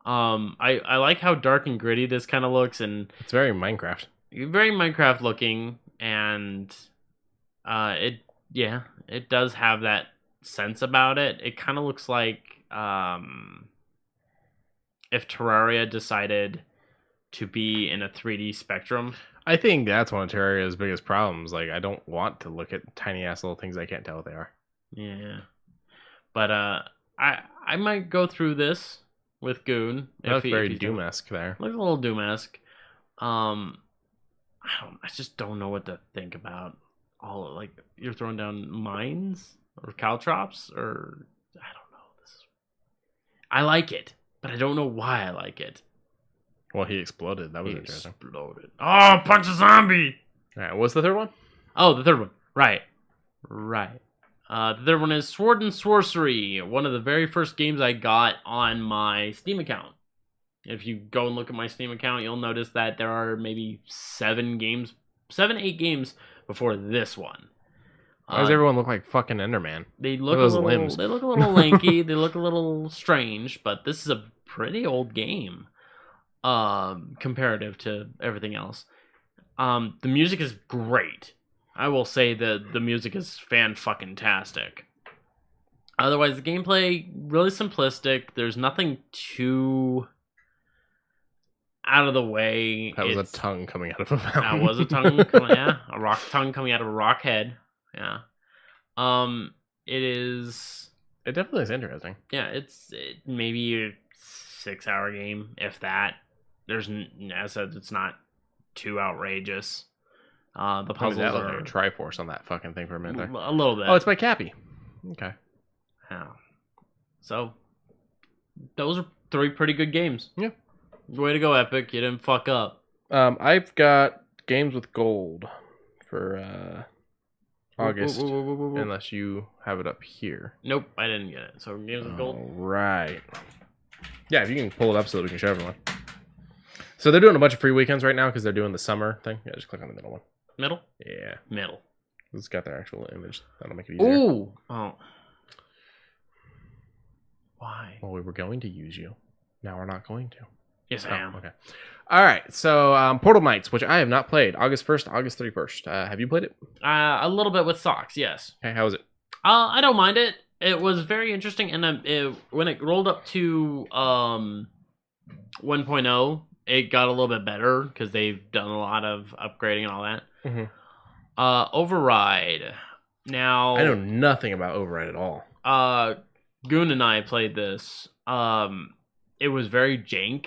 I like how dark and gritty this kind of looks, and it's very Minecraft. Very Minecraft looking, and it does have that sense about it. It kind of looks like if Terraria decided to be in a 3D spectrum. I think that's one of Terraria's biggest problems. Like, I don't want to look at tiny ass little things I can't tell what they are. Yeah, but I might go through this with Goon. That's very Doom-esque there. Looks a little Doom-esque. I just don't know what to think about you're throwing down mines or caltrops, or I don't know. I like it, but I don't know why I like it. Well, he exploded. That was interesting. Exploded. Oh, punch a zombie! All right, what's the third one? Oh, the third one. Right. The third one is Sword and Sorcery, one of the very first games I got on my Steam account. If you go and look at my Steam account, you'll notice that there are maybe 8 games before this one. Why does everyone look like fucking Enderman? They look a little lanky. They look a little strange, but this is a pretty old game, comparative to everything else. The music is great. I will say that the music is fan-fucking-tastic. Otherwise, the gameplay, really simplistic. There's nothing too out of the way. That was a tongue coming out of a mountain. That was a tongue, a rock tongue coming out of a rock head. Yeah. It is... It definitely is interesting. Yeah, it's maybe a 6-hour game, if that. As I said, it's not too outrageous. The puzzles are like a Triforce on that fucking thing for a minute there. A little bit. Oh, it's by Cappy. Okay. Yeah. So, those are 3 pretty good games. Yeah. Way to go, Epic. You didn't fuck up. I've got games with gold for August, unless you have it up here. Nope, I didn't get it. So, games with gold. Right. Yeah, if you can pull it up so that we can show everyone. So they're doing a bunch of free weekends right now because they're doing the summer thing. Yeah, just click on the middle one. Middle? Yeah. Middle. It's got their actual image. That'll make it easier. Ooh! Oh. Why? Well, we were going to use you. Now we're not going to. Yes, I am. Okay. All right. So Portal Knights, which I have not played. August 1st, August 31st. Have you played it? A little bit with Socks, yes. Okay, how was it? I don't mind it. It was very interesting, and when it rolled up to 1.0, it got a little bit better because they've done a lot of upgrading and all that. Mm-hmm. Override. Now, I know nothing about Override at all. Goon and I played this. It was very jank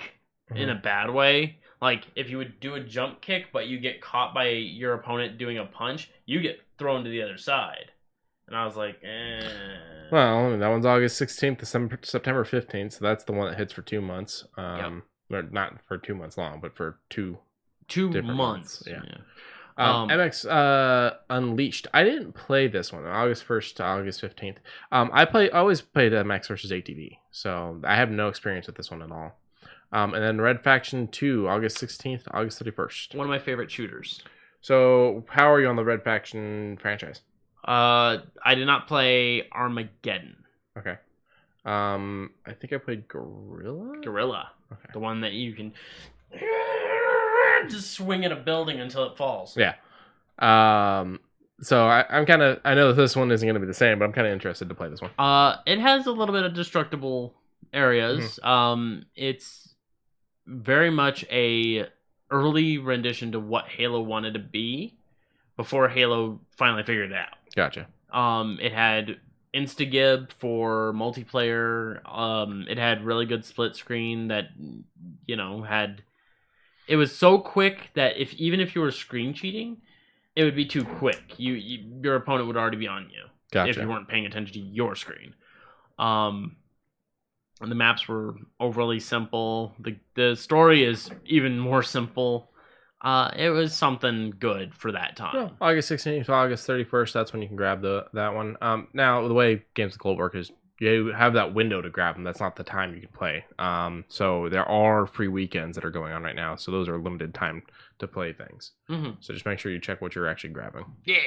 in a bad way. Like, if you would do a jump kick, but you get caught by your opponent doing a punch, you get thrown to the other side. And I was like, Well, that one's August 16th to September 15th, so that's the one that hits for 2 months. Yep. Or not for 2 months long, but for two months. Yeah. MX Unleashed. I didn't play this one, August 1st to August 15th. I always played MX versus ATV, so I have no experience with this one at all. And then Red Faction 2, August 16th to August 31st. One of my favorite shooters. So, how are you on the Red Faction franchise? I did not play Armageddon. Okay. I think I played Gorilla. Okay. The one that you can just swing at a building until it falls. Yeah. So I'm kind of, I know that this one isn't going to be the same, but I'm kind of interested to play this one. It has a little bit of destructible areas. It's very much a early rendition to what Halo wanted to be before Halo finally figured it out. Gotcha. It had Instagib for multiplayer. It had really good split screen that, had... It was so quick that even if you were screen cheating, it would be too quick. Your opponent would already be on you. Gotcha. If you weren't paying attention to your screen. And the maps were overly simple. The story is even more simple. It was something good for that time. No, August 16th to August 31st, that's when you can grab that one. Now, the way Games of Gold work is you have that window to grab them. That's not the time you can play. So there are free weekends that are going on right now. So those are limited time to play things. Mm-hmm. So just make sure you check what you're actually grabbing. Yeah.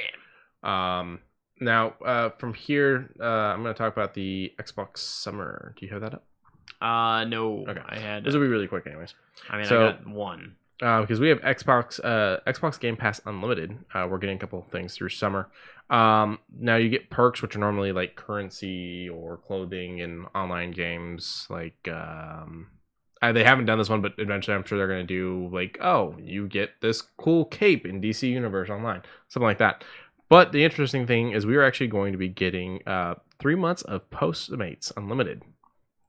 Now, from here, I'm going to talk about the Xbox Summer. Do you have that up? No. Okay. I had... This will be really quick anyways. I mean, So, I got one. Because we have Xbox Game Pass Unlimited. We're getting a couple of things through summer. Now you get perks, which are normally like currency or clothing in online games. Like they haven't done this one, but eventually I'm sure they're going to do like, oh, you get this cool cape in DC Universe Online, something like that. But the interesting thing is we are actually going to be getting 3 months of Postmates Unlimited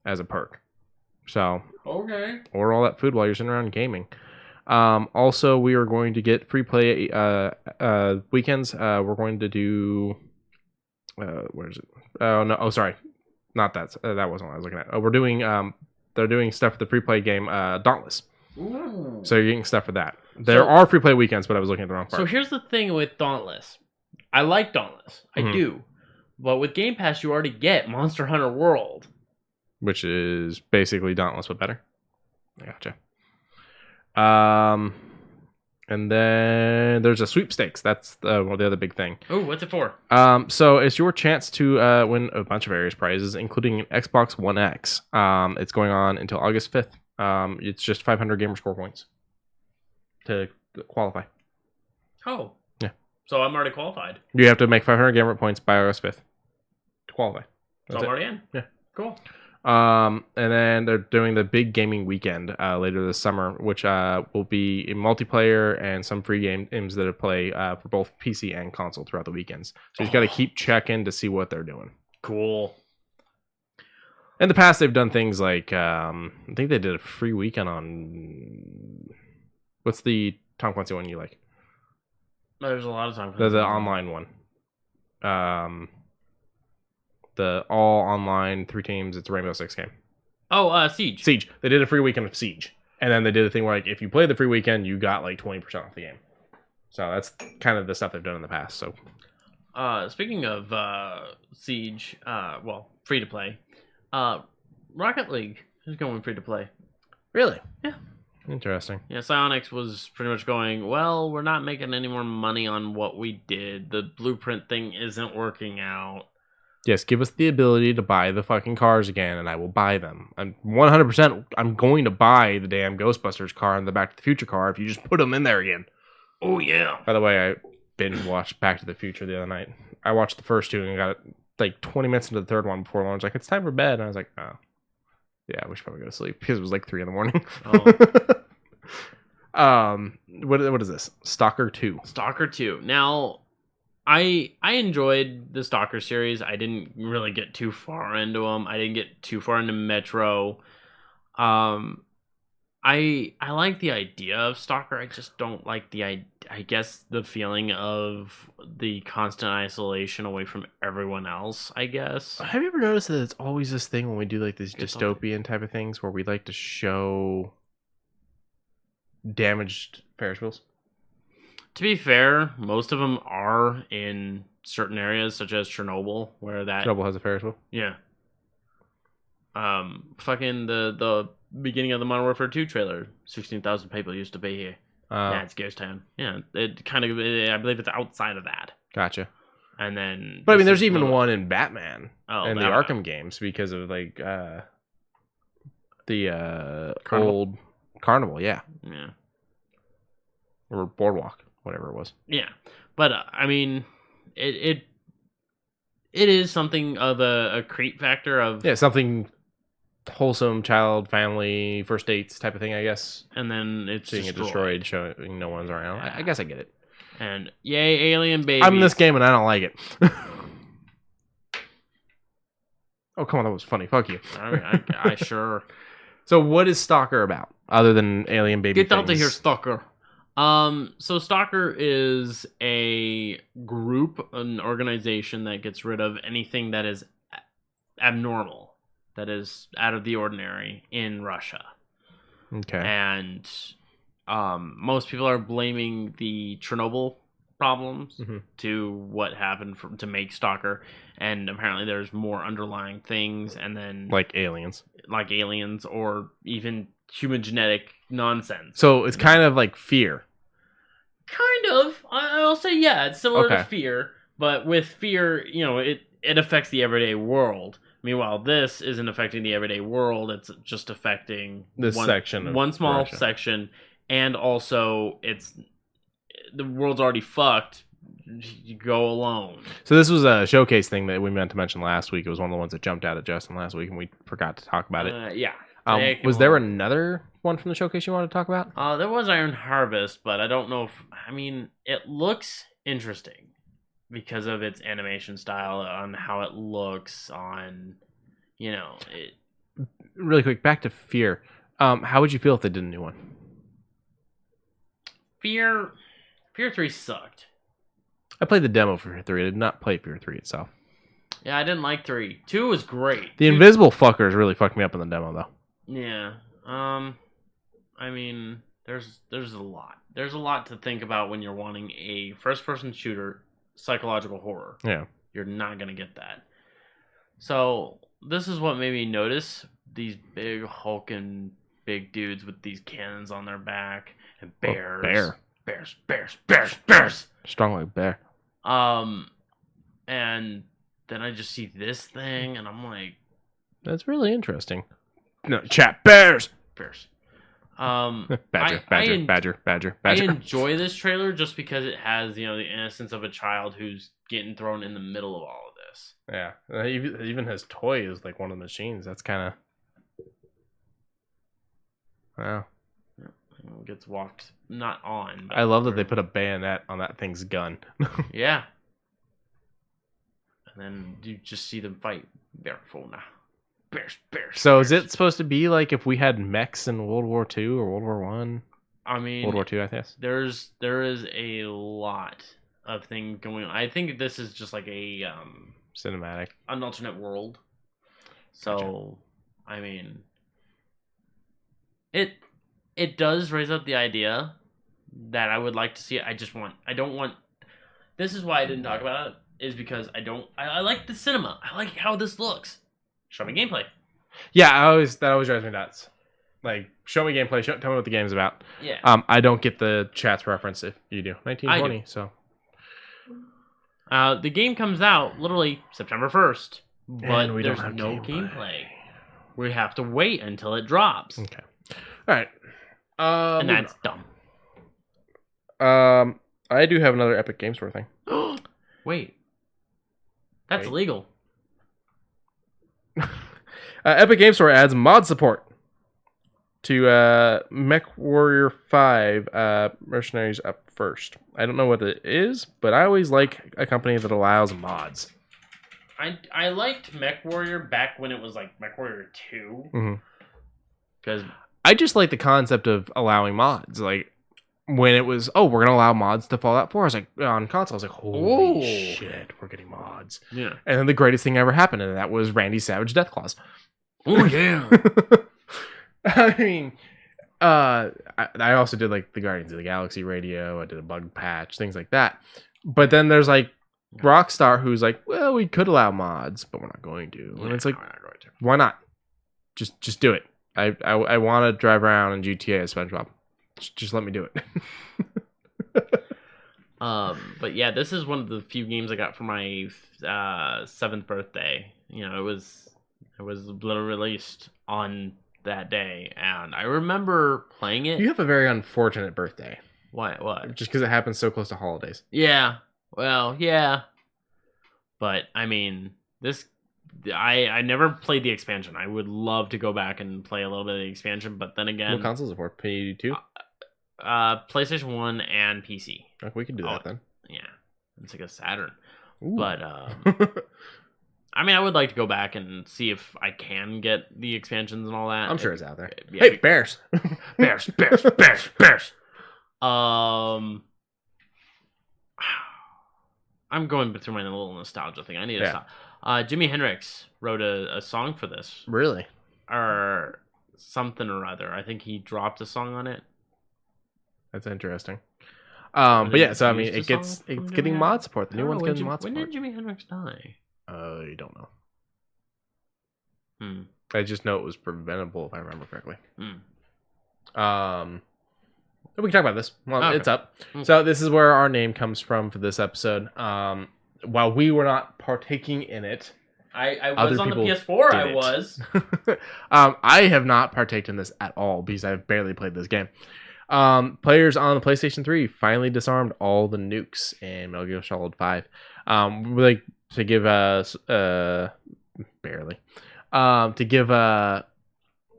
as a perk. So Okay. order all that food while you're sitting around gaming. Also, we are going to get free play weekends. We're going to do where is it? Oh no! Oh, sorry, not that. That wasn't what I was looking at. Oh, we're doing they're doing stuff for the free play game Dauntless. Ooh. So you're getting stuff for that. There are free play weekends, but I was looking at the wrong part. So here's the thing with Dauntless. I like Dauntless. I do. But with Game Pass, you already get Monster Hunter World, which is basically Dauntless but better. I gotcha. And then there's a sweepstakes. That's the other big thing. Oh, what's it for? So it's your chance to win a bunch of various prizes, including an Xbox One X. It's going on until August 5th. It's just 500 gamer score points to qualify. Oh. Yeah. So I'm already qualified. You have to make 500 gamer points by August 5th to qualify. So I'm already in? Yeah. Cool. And then they're doing the big gaming weekend later this summer, which will be in multiplayer and some free games that play for both PC and console throughout the weekends. So you just got to keep checking to see what they're doing. Cool. In the past, they've done things like I think they did a free weekend on what's the Tom Clancy one you like? There's a lot of time. The online one. The all online 3 teams. It's a Rainbow Six game. Oh, Siege. Siege. They did a free weekend of Siege, and then they did a thing where like if you play the free weekend, you got like 20% off the game. So that's kind of the stuff they've done in the past. So, speaking of Siege, free to play. Rocket League is going free to play. Really? Yeah. Interesting. Yeah, Psyonix was pretty much going, well, we're not making any more money on what we did. The blueprint thing isn't working out. Yes, give us the ability to buy the fucking cars again, and I will buy them. I'm 100%. I'm going to buy the damn Ghostbusters car and the Back to the Future car if you just put them in there again. Oh yeah. By the way, I binge watched Back to the Future the other night. I watched the first 2 and got like 20 minutes into the third one before lunch. Like, it's time for bed, and I was like, oh, yeah, we should probably go to sleep because it was like 3 a.m. Oh. What is this? Stalker 2. Stalker 2. Now, I enjoyed the Stalker series. I didn't really get too far into them. I didn't get too far into Metro. I like the idea of Stalker. I just don't like the feeling of the constant isolation away from everyone else, I guess. Have you ever noticed that it's always this thing when we do like these dystopian type of things where we like to show damaged Ferris wheels? To be fair, most of them are in certain areas, such as Chernobyl, where that... Chernobyl has a Ferris wheel? Yeah. Fucking the beginning of the Modern Warfare 2 trailer, 16,000 people used to be here. Yeah, it's Ghost Town. Yeah, it kind of... I believe it's outside of that. Gotcha. And then, but I mean, there's even one in Batman in the that Arkham games because of like the Carnival? old Carnival, yeah, Yeah. or Boardwalk, whatever it was. Yeah, but I mean, it is something of a creep factor of Something wholesome, child, family, first dates type of thing, I guess. and then it's Seeing it destroyed, showing no one's around. I guess I get it. And yay, alien babies! I'm in this game and I don't like it. Oh come on, that was funny. Fuck you. I mean, I sure. So what is Stalker about, other than alien baby? Get out of here, Stalker. So Stalker is a group, an organization that gets rid of anything that is abnormal, that is out of the ordinary in Russia. Okay. And most people are blaming the Chernobyl problems to what happened to make Stalker, and apparently there's more underlying things, and then like aliens or even human genetic nonsense. So it's kind of like Fear. Kind of. I'll say it's similar Okay. to Fear, but with Fear, it affects the everyday world. Meanwhile, this isn't affecting the everyday world. It's just affecting This section of one small Russia. section, and also the world's already fucked. You go alone. So this was a showcase thing that we meant to mention last week. It was one of the ones that jumped out at Justin last week, and we forgot to talk about it. Yeah. Was there another one from the showcase you wanted to talk about? There was Iron Harvest, but I don't know if... I mean, it looks interesting because of its animation style, on how it looks, on... it... Really quick, back to Fear. How would you feel if they did a new one? Fear 3 sucked. I played the demo for Fear 3. I did not play Fear 3 itself. Yeah, I didn't like 3. 2 was great. The invisible fuckers really fucked me up in the demo, though. Yeah. I mean, there's a lot. There's a lot to think about when you're wanting a first-person shooter, psychological horror. Yeah. You're not going to get that. So, this is what made me notice these big hulking big dudes with these cannons on their back and bears. Bears. Strong like bear. And then I just see this thing and I'm like, that's really interesting. No, chat bears. Badger. Badger. I enjoy this trailer just because it has, the innocence of a child who's getting thrown in the middle of all of this. Yeah. Even his toy is like one of the machines. That's kind of... Wow. Gets walked, not on. I love that they put a bayonet on that thing's gun. Yeah. And then you just see them fight. Bears. So is it supposed to be like if we had mechs in World War II or World War I? I mean, World War II, I guess. There is a lot of things going on. I think this is just like a cinematic, an alternate world. So, gotcha. I mean, it does raise up the idea that I would like to see it. This is why I didn't talk about it, is because I like the cinema. I like how this looks. Show me gameplay. Yeah, that always drives me nuts. Like, show me gameplay. Tell me what the game's about. Yeah. I don't get the chat's reference if you do. 1920. So. The game comes out literally September 1st, but there's don't have no gameplay. We have to wait until it drops. Okay. All right. And that's dumb. I do have another Epic Games Store thing. Wait. That's illegal. Epic Games Store adds mod support to Mech Warrior 5 Mercenaries Up First. I don't know what it is, but I always like a company that allows mods. I liked Mech Warrior back when it was like Mech Warrior 2. Because I just like the concept of allowing mods. Like, when it was, we're going to allow mods to Fallout 4, I was like, on console, I was like, holy shit, we're getting mods. Yeah. And then the greatest thing ever happened, and that was Randy Savage Deathclaws. Oh, yeah. I mean, I also did, like, the Guardians of the Galaxy radio, I did a bug patch, things like that. But then there's, like, Rockstar, who's like, well, we could allow mods, but we're not going to. And it's like, why not? Just do it. I want to drive around in GTA as SpongeBob. Just let me do it. But yeah, this is one of the few games I got for my 7th birthday. You know, it was released on that day, and I remember playing it. You have a very unfortunate birthday. What? Just because it happens so close to holidays. Yeah. Well, yeah. But I mean, this I never played the expansion. I would love to go back and play a little bit of the expansion, but then again, What consoles are for? PS2? PlayStation 1 and PC. Okay, we can do that then. Yeah. It's like a Saturn. Ooh. But I mean, I would like to go back and see if I can get the expansions and all that. I'm sure it's out there. Yeah, hey, bears. Bears. I'm going through my little nostalgia thing. I need to stop. Jimi Hendrix wrote a song for this. Really? Or something or other. I think he dropped a song on it. That's interesting. But yeah, so I mean, it's getting mod support. The new one's getting mod support. When did Jimi Hendrix die? I don't know. Hmm. I just know it was preventable, if I remember correctly. Hmm. We can talk about this. Well, Okay. It's up. So this is where our name comes from for this episode. While we were not partaking in it, I was on the PS4. I was. I have not partaken in this at all because I've barely played this game. Players on the PlayStation 3 finally disarmed all the nukes in Metal Gear Solid 5. We like to give us barely to give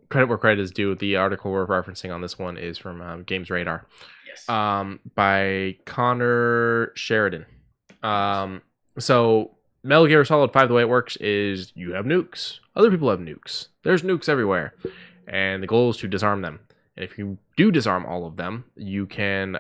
credit where credit is due. The article we're referencing on this one is from Games Radar. Yes. By Connor Sheridan. So Metal Gear Solid 5, the way it works is you have nukes. Other people have nukes. There's nukes everywhere. And the goal is to disarm them. And if you do disarm all of them, you can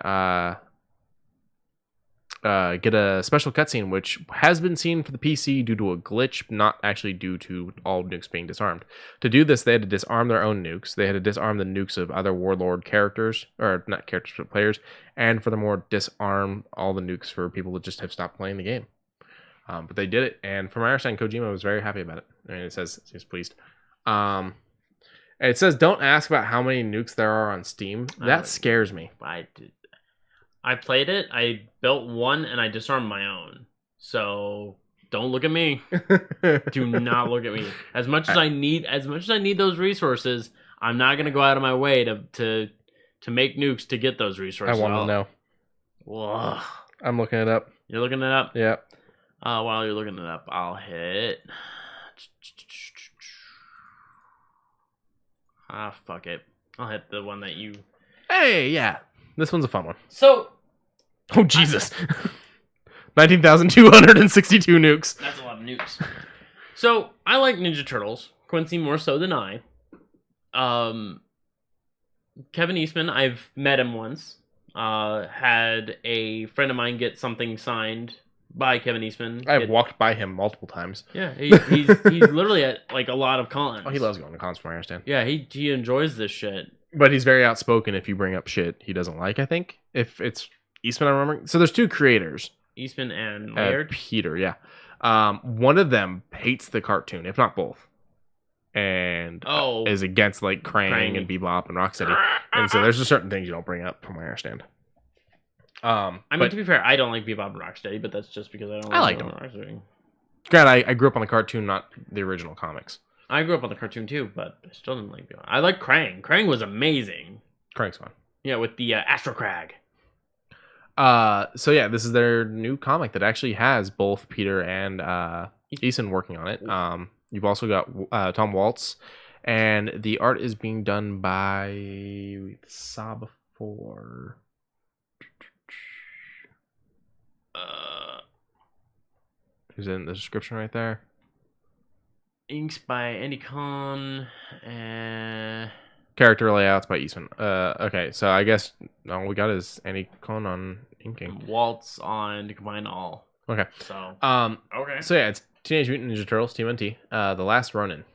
get a special cutscene, which has been seen for the PC due to a glitch, not actually due to all nukes being disarmed. To do this, they had to disarm their own nukes. They had to disarm the nukes of other Warlord characters, or not characters, but players, and furthermore, disarm all the nukes for people that just have stopped playing the game. But they did it, and from our understanding, Kojima was very happy about it. I mean, it says he's pleased. It says, don't ask about how many nukes there are on Steam. That scares me. I played it. I built one, and I disarmed my own. So don't look at me. Do not look at me. As much as I need those resources, I'm not gonna go out of my way to make nukes to get those resources. I want to know. Whoa. I'm looking it up. You're looking it up? Yeah. While you're looking it up, I'll hit. Fuck it. I'll hit the one that you. Hey, yeah. This one's a fun one. So. Oh, Jesus. 19,262 nukes. That's a lot of nukes. So, I like Ninja Turtles. Quincy more so than I. Kevin Eastman, I've met him once. Had a friend of mine get something signed by Kevin Eastman. I've walked by him multiple times. Yeah, he's literally at like a lot of cons. Oh, he loves going to cons, from what I understand. Yeah, he enjoys this shit. But he's very outspoken if you bring up shit he doesn't like, I think. If it's Eastman, I remember. So there's two creators. Eastman and Laird? Peter, yeah. One of them hates the cartoon, if not both. And is against like Krang and Bebop and Rocksteady. And so there's just certain things you don't bring up, from what I understand. I mean, to be fair, I don't like Bebop and Rocksteady, but that's just because I don't like them. Rocksteady. Granted, I grew up on the cartoon, not the original comics. I grew up on the cartoon too, but I still didn't like Bebop. I like Krang. Krang was amazing. Krang's fun. Yeah, with the Astro Crag. So yeah, this is their new comic that actually has both Peter and Easton working on it. You've also got Tom Waltz, and the art is being done by we saw before. Is it in the description right there? Inks by Andy Cohn. Character layouts by Eastman. Okay, so I guess all we got is Andy Cohn on inking. Waltz on to combine all. Okay. So. Okay. So yeah, it's Teenage Mutant Ninja Turtles TMNT. The Last Ronin.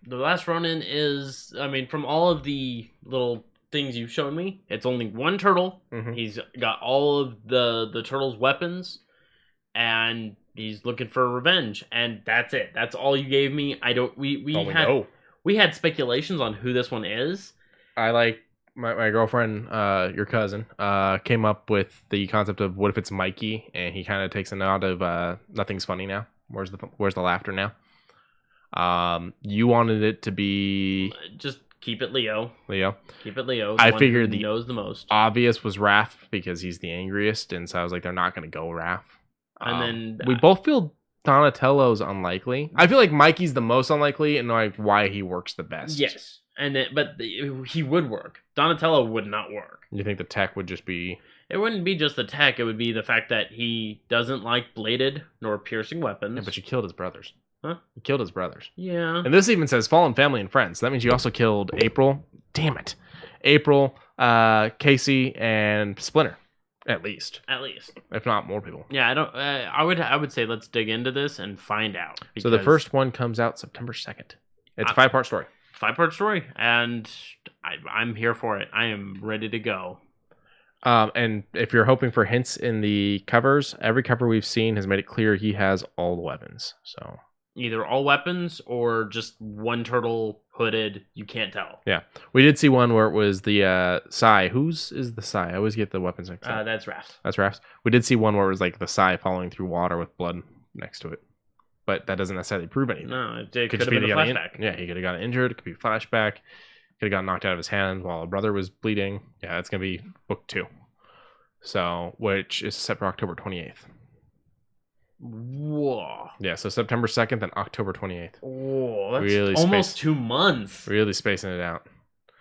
The Last Ronin is, I mean, from all of the little things you've shown me, it's only one turtle. Mm-hmm. He's got all of the turtle's weapons, and he's looking for revenge, and that's it. That's all you gave me. We had speculations on who this one is. I like my girlfriend, your cousin, came up with the concept of what if it's Mikey, and he kind of takes a nod of nothing's funny now. Where's the laughter now? You wanted it to be Just keep it Leo. Leo. Keep it Leo. I one figured who the knows the most. Obvious was Raph because he's the angriest, and so I was like, they're not going to go Raph. And then we both feel Donatello's unlikely. I feel like Mikey's the most unlikely, and like why he works the best. Yes, but he would work. Donatello would not work. You think the tech would just be? It wouldn't be just the tech. It would be the fact that he doesn't like bladed nor piercing weapons. Yeah, but you killed his brothers. Huh? You killed his brothers. Yeah. And this even says fallen family and friends. So that means you also killed April. Damn it. April, Casey, and Splinter. At least. If not more people. Yeah, I don't. I would say let's dig into this and find out. So the first one comes out September 2nd. It's a 5-part story. 5-part story, and I'm here for it. I am ready to go. And if you're hoping for hints in the covers, every cover we've seen has made it clear he has all the weapons. So either all weapons or just one turtle hooded. You can't tell. Yeah, we did see one where it was the Psy. Whose is the Psy? I always get the weapons mixed up. That's Raph's. That's Raph's. We did see one where it was like the Psy falling through water with blood next to it, but that doesn't necessarily prove anything. No, it could have been a flashback. Yeah, he could have gotten injured. It could be a flashback. Could have gotten knocked out of his hand while a brother was bleeding. Yeah, that's gonna be book 2. So, which is set for October 28th. Whoa. Yeah, so September 2nd and October 28th. Whoa, that's really almost 2 months. Really spacing it out.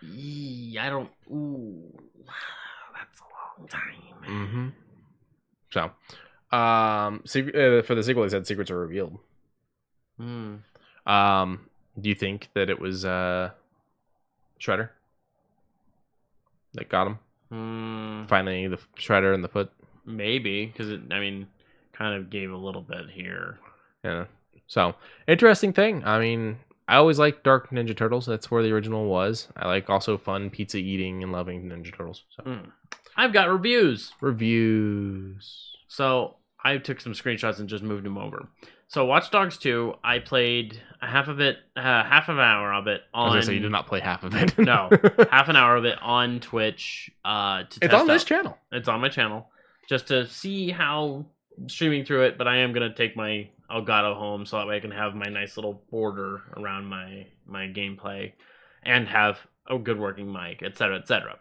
I don't... Ooh. That's a long time. Mm-hmm. So, for the sequel, they said secrets are revealed. Hmm. Do you think that it was Shredder that got him? Finally, the Shredder in the foot. Maybe, because it, kind of gave a little bit here. Yeah. So, interesting thing. I always liked Dark Ninja Turtles. That's where the original was. I like also fun pizza eating and loving Ninja Turtles. So. I've got reviews. So, I took some screenshots and just moved them over. So, Watch Dogs 2, I played half an hour of it on... I was going to say, you did not play half of it. No, half an hour of it on Twitch. It's on this channel. It's on my channel. Just to see how streaming through it, but I am going to take my Elgato home so that way I can have my nice little border around my gameplay and have a good working mic, etc., etc.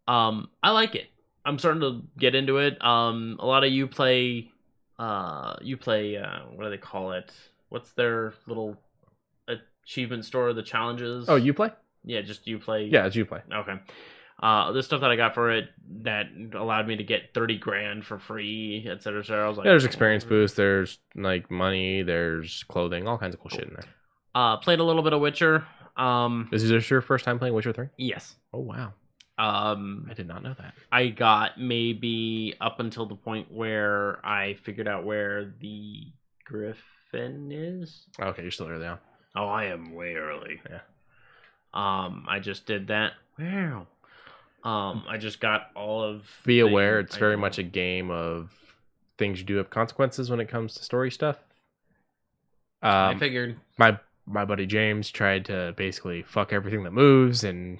I like it. I'm starting to get into it. A lot of you play what do they call it? What's their little achievement store, the challenges? Oh, Uplay? Yeah, just Uplay. Yeah, it's Uplay. Okay. There's stuff that I got for it that allowed me to get 30 grand for free, etc. I was like, there's experience boost, there's like money, there's clothing, all kinds of cool shit in there. Played a little bit of Witcher. Is this your first time playing Witcher 3? Yes. Oh wow. I did not know that. I got maybe up until the point where I figured out where the Griffin is. Okay, you're still early on. Oh, I am way early. Yeah. I just did that. Wow. I just got all of... Be aware, it's very much a game of things you do have consequences when it comes to story stuff. I figured. My buddy James tried to basically fuck everything that moves, and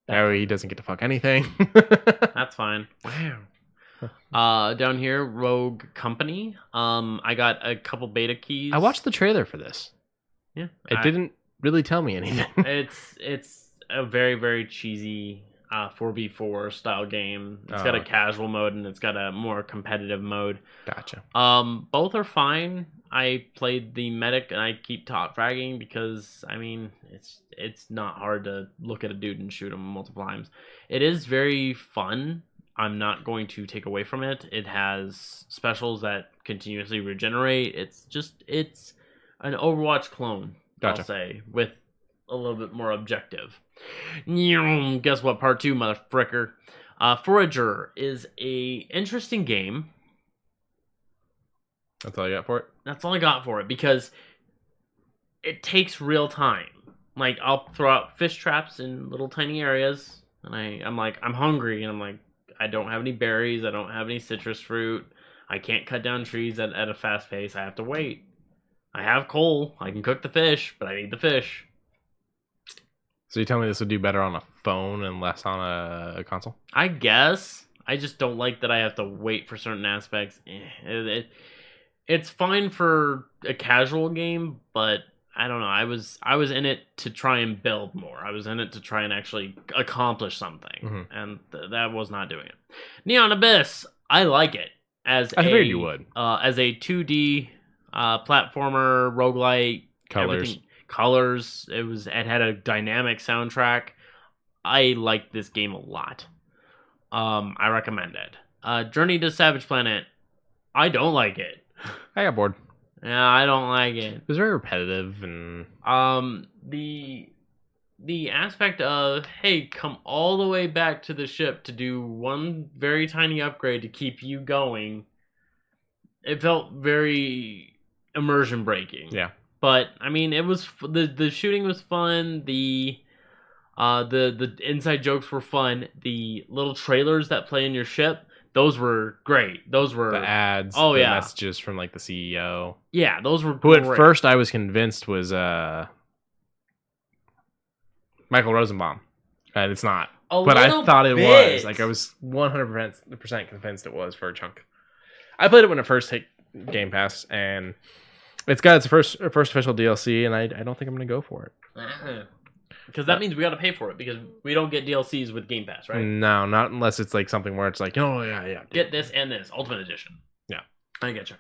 now he doesn't get to fuck anything. That's fine. Wow. Down here, Rogue Company. I got a couple beta keys. I watched the trailer for this. Yeah. It didn't really tell me anything. It's a very, very cheesy 4v4 style game. It's got a casual mode and it's got a more competitive mode. Gotcha. Both are fine. I played the medic and I keep top fragging because it's not hard to look at a dude and shoot him multiple times. It is very fun. I'm not going to take away from it. It has specials that continuously regenerate. It's an Overwatch clone, Gotcha. I'll say, with a little bit more objective. Guess what? Part 2, motherfricker. Forager is a interesting game. That's all you got for it? That's all I got for it because it takes real time. Like, I'll throw out fish traps in little tiny areas, and I'm like, I'm hungry, and I'm like, I don't have any berries, I don't have any citrus fruit, I can't cut down trees at a fast pace, I have to wait. I have coal, I can cook the fish, but I need the fish. So you tell me this would do better on a phone and less on a console? I guess. I just don't like that I have to wait for certain aspects. It's fine for a casual game, but I don't know. I was in it to try and build more. I was in it to try and actually accomplish something, and that was not doing it. Neon Abyss, I like it I figured you would. As a 2D platformer roguelite. Colors. It had a dynamic soundtrack. I like this game a lot. I recommend it. Journey to Savage Planet. I don't like it. I got bored. Yeah, I don't like it. It was very repetitive and the aspect of, hey, come all the way back to the ship to do one very tiny upgrade to keep you going. It felt very immersion breaking. Yeah. But I mean, it was the shooting was fun. The inside jokes were fun. The little trailers that play in your ship, those were great. Those were the ads. Oh the yeah, messages from like the CEO. Yeah, those were. Who great. at first I was convinced was Michael Rosenbaum, and it's not. But I thought it was. Like I was 100% convinced it was for a chunk. I played it when it first hit Game Pass, and it's got its first official DLC, and I don't think I'm gonna go for it. Because that means we got to pay for it because we don't get DLCs with Game Pass, right? No, not unless it's like something where it's like, oh yeah. Get this and this Ultimate Edition. Yeah, I get you.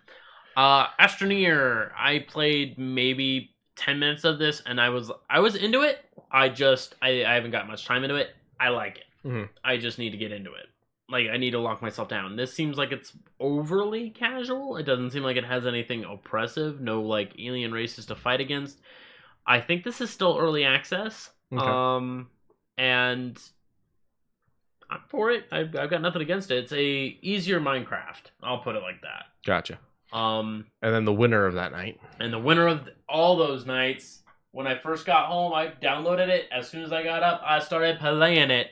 Astroneer, I played maybe 10 minutes of this, and I was into it. I haven't got much time into it. I like it. Mm-hmm. I just need to get into it. Like, I need to lock myself down. This seems like it's overly casual. It doesn't seem like it has anything oppressive. No, like, alien races to fight against. I think this is still early access. Okay. And I'm for it. I've got nothing against it. It's a easier Minecraft. I'll put it like that. Gotcha. And then the winner of that night. And the winner of all those nights, when I first got home, I downloaded it. As soon as I got up, I started playing it.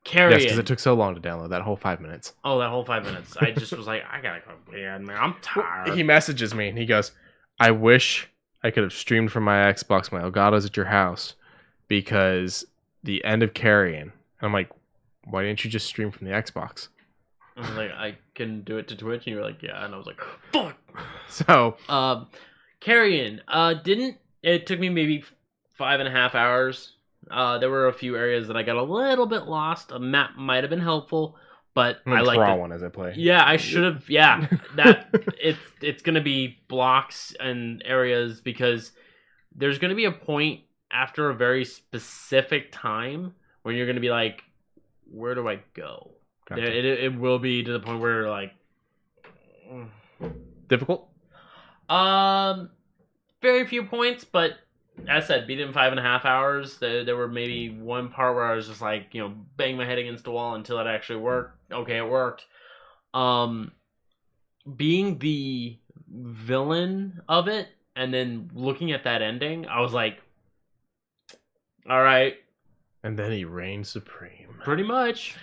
Carrion. Yes, because it took so long to download, that whole 5 minutes. Oh, that whole 5 minutes. I just was like, I gotta go to bed, man. I'm tired. He messages me and he goes, I wish I could have streamed from my Xbox my Elgato's at your house because the end of Carrion. And I'm like, why didn't you just stream from the Xbox? I was like, I can do it to Twitch, and you were like, yeah. And I was like, fuck. So, Carrion, it took me maybe 5.5 hours. There were a few areas that I got a little bit lost. A map might have been helpful, but I'm gonna draw one as I play. Yeah, I should have. Yeah, it's gonna be blocks and areas because there's gonna be a point after a very specific time when you're gonna be like, where do I go? Gotcha. It will be to the point where like difficult. Very few points, but as I said, beat it in 5.5 hours. There were maybe one part where I was just like, bang my head against the wall until it actually worked. Okay, it worked. Being the villain of it and then looking at that ending, I was like, all right. And then he reigned supreme. Pretty much.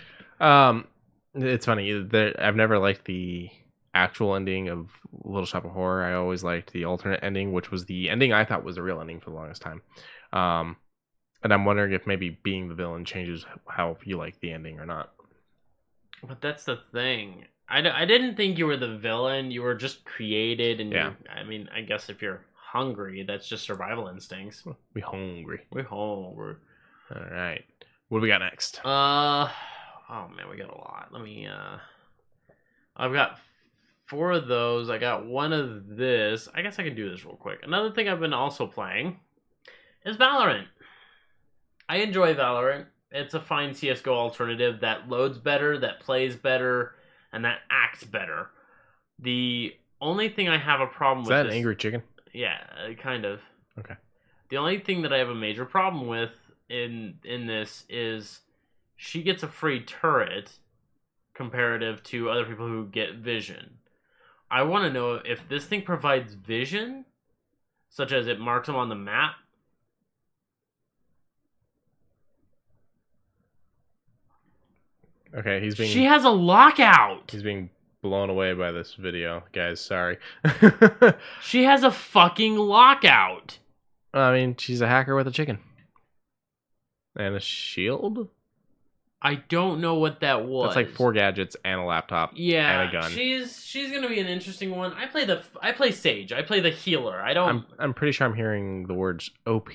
It's funny. I've never liked the actual ending of Little Shop of Horror. I always liked the alternate ending, which was the ending I thought was the real ending for the longest time. And I'm wondering if maybe being the villain changes how you like the ending or not. But that's the thing. I didn't think you were the villain. You were just created, and yeah. I guess if you're hungry, that's just survival instincts. We hungry. All right. What do we got next? Oh man, we got a lot. Let me. I've got 4 of those. I got 1 of this. I guess I can do this real quick. Another thing I've been also playing is Valorant. I enjoy Valorant. It's a fine CSGO alternative that loads better, that plays better, and that acts better. The only thing I have a problem with is that an angry chicken? Yeah, kind of. Okay. The only thing that I have a major problem with in this is she gets a free turret comparative to other people who get vision. I want to know if this thing provides vision, such as it marks them on the map. Okay, she has a lockout. He's being blown away by this video, guys. Sorry. She has a fucking lockout. I mean, she's a hacker with a chicken. And a shield? I don't know what that was. That's like 4 gadgets and a laptop Yeah, and a gun. she's gonna be an interesting one. I play Sage. I play the healer. I don't. I'm pretty sure I'm hearing the words OP.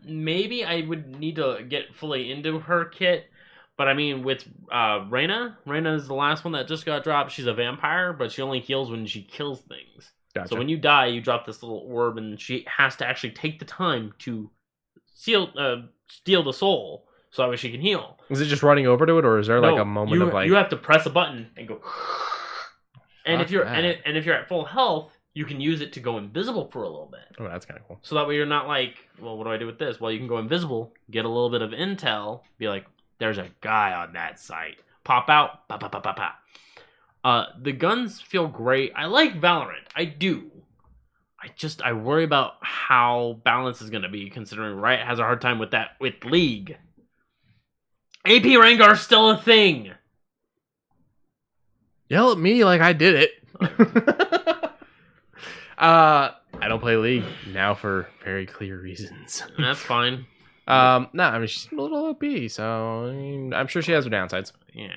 Maybe I would need to get fully into her kit. But I mean, with Reyna is the last one that just got dropped. She's a vampire, but she only heals when she kills things. Gotcha. So when you die, you drop this little orb, and she has to actually take the time to steal the soul, so that way she can heal. Is it just running over to it, or is there like a moment of like you have to press a button and go? And Fuck if you're that. and if you're at full health, you can use it to go invisible for a little bit. Oh, that's kind of cool. So that way you're not like, well, what do I do with this? Well, you can go invisible, get a little bit of intel, be like, there's a guy on that site. Pop out, pa pa pa pa pa. The guns feel great. I like Valorant. I do. I worry about how balance is gonna be, considering Riot has a hard time with that with League. AP Rengar's still a thing. Yell at me like I did it. I don't play League now for very clear reasons. That's fine. I mean she's a little OP, so I mean, I'm sure she has her downsides. Yeah.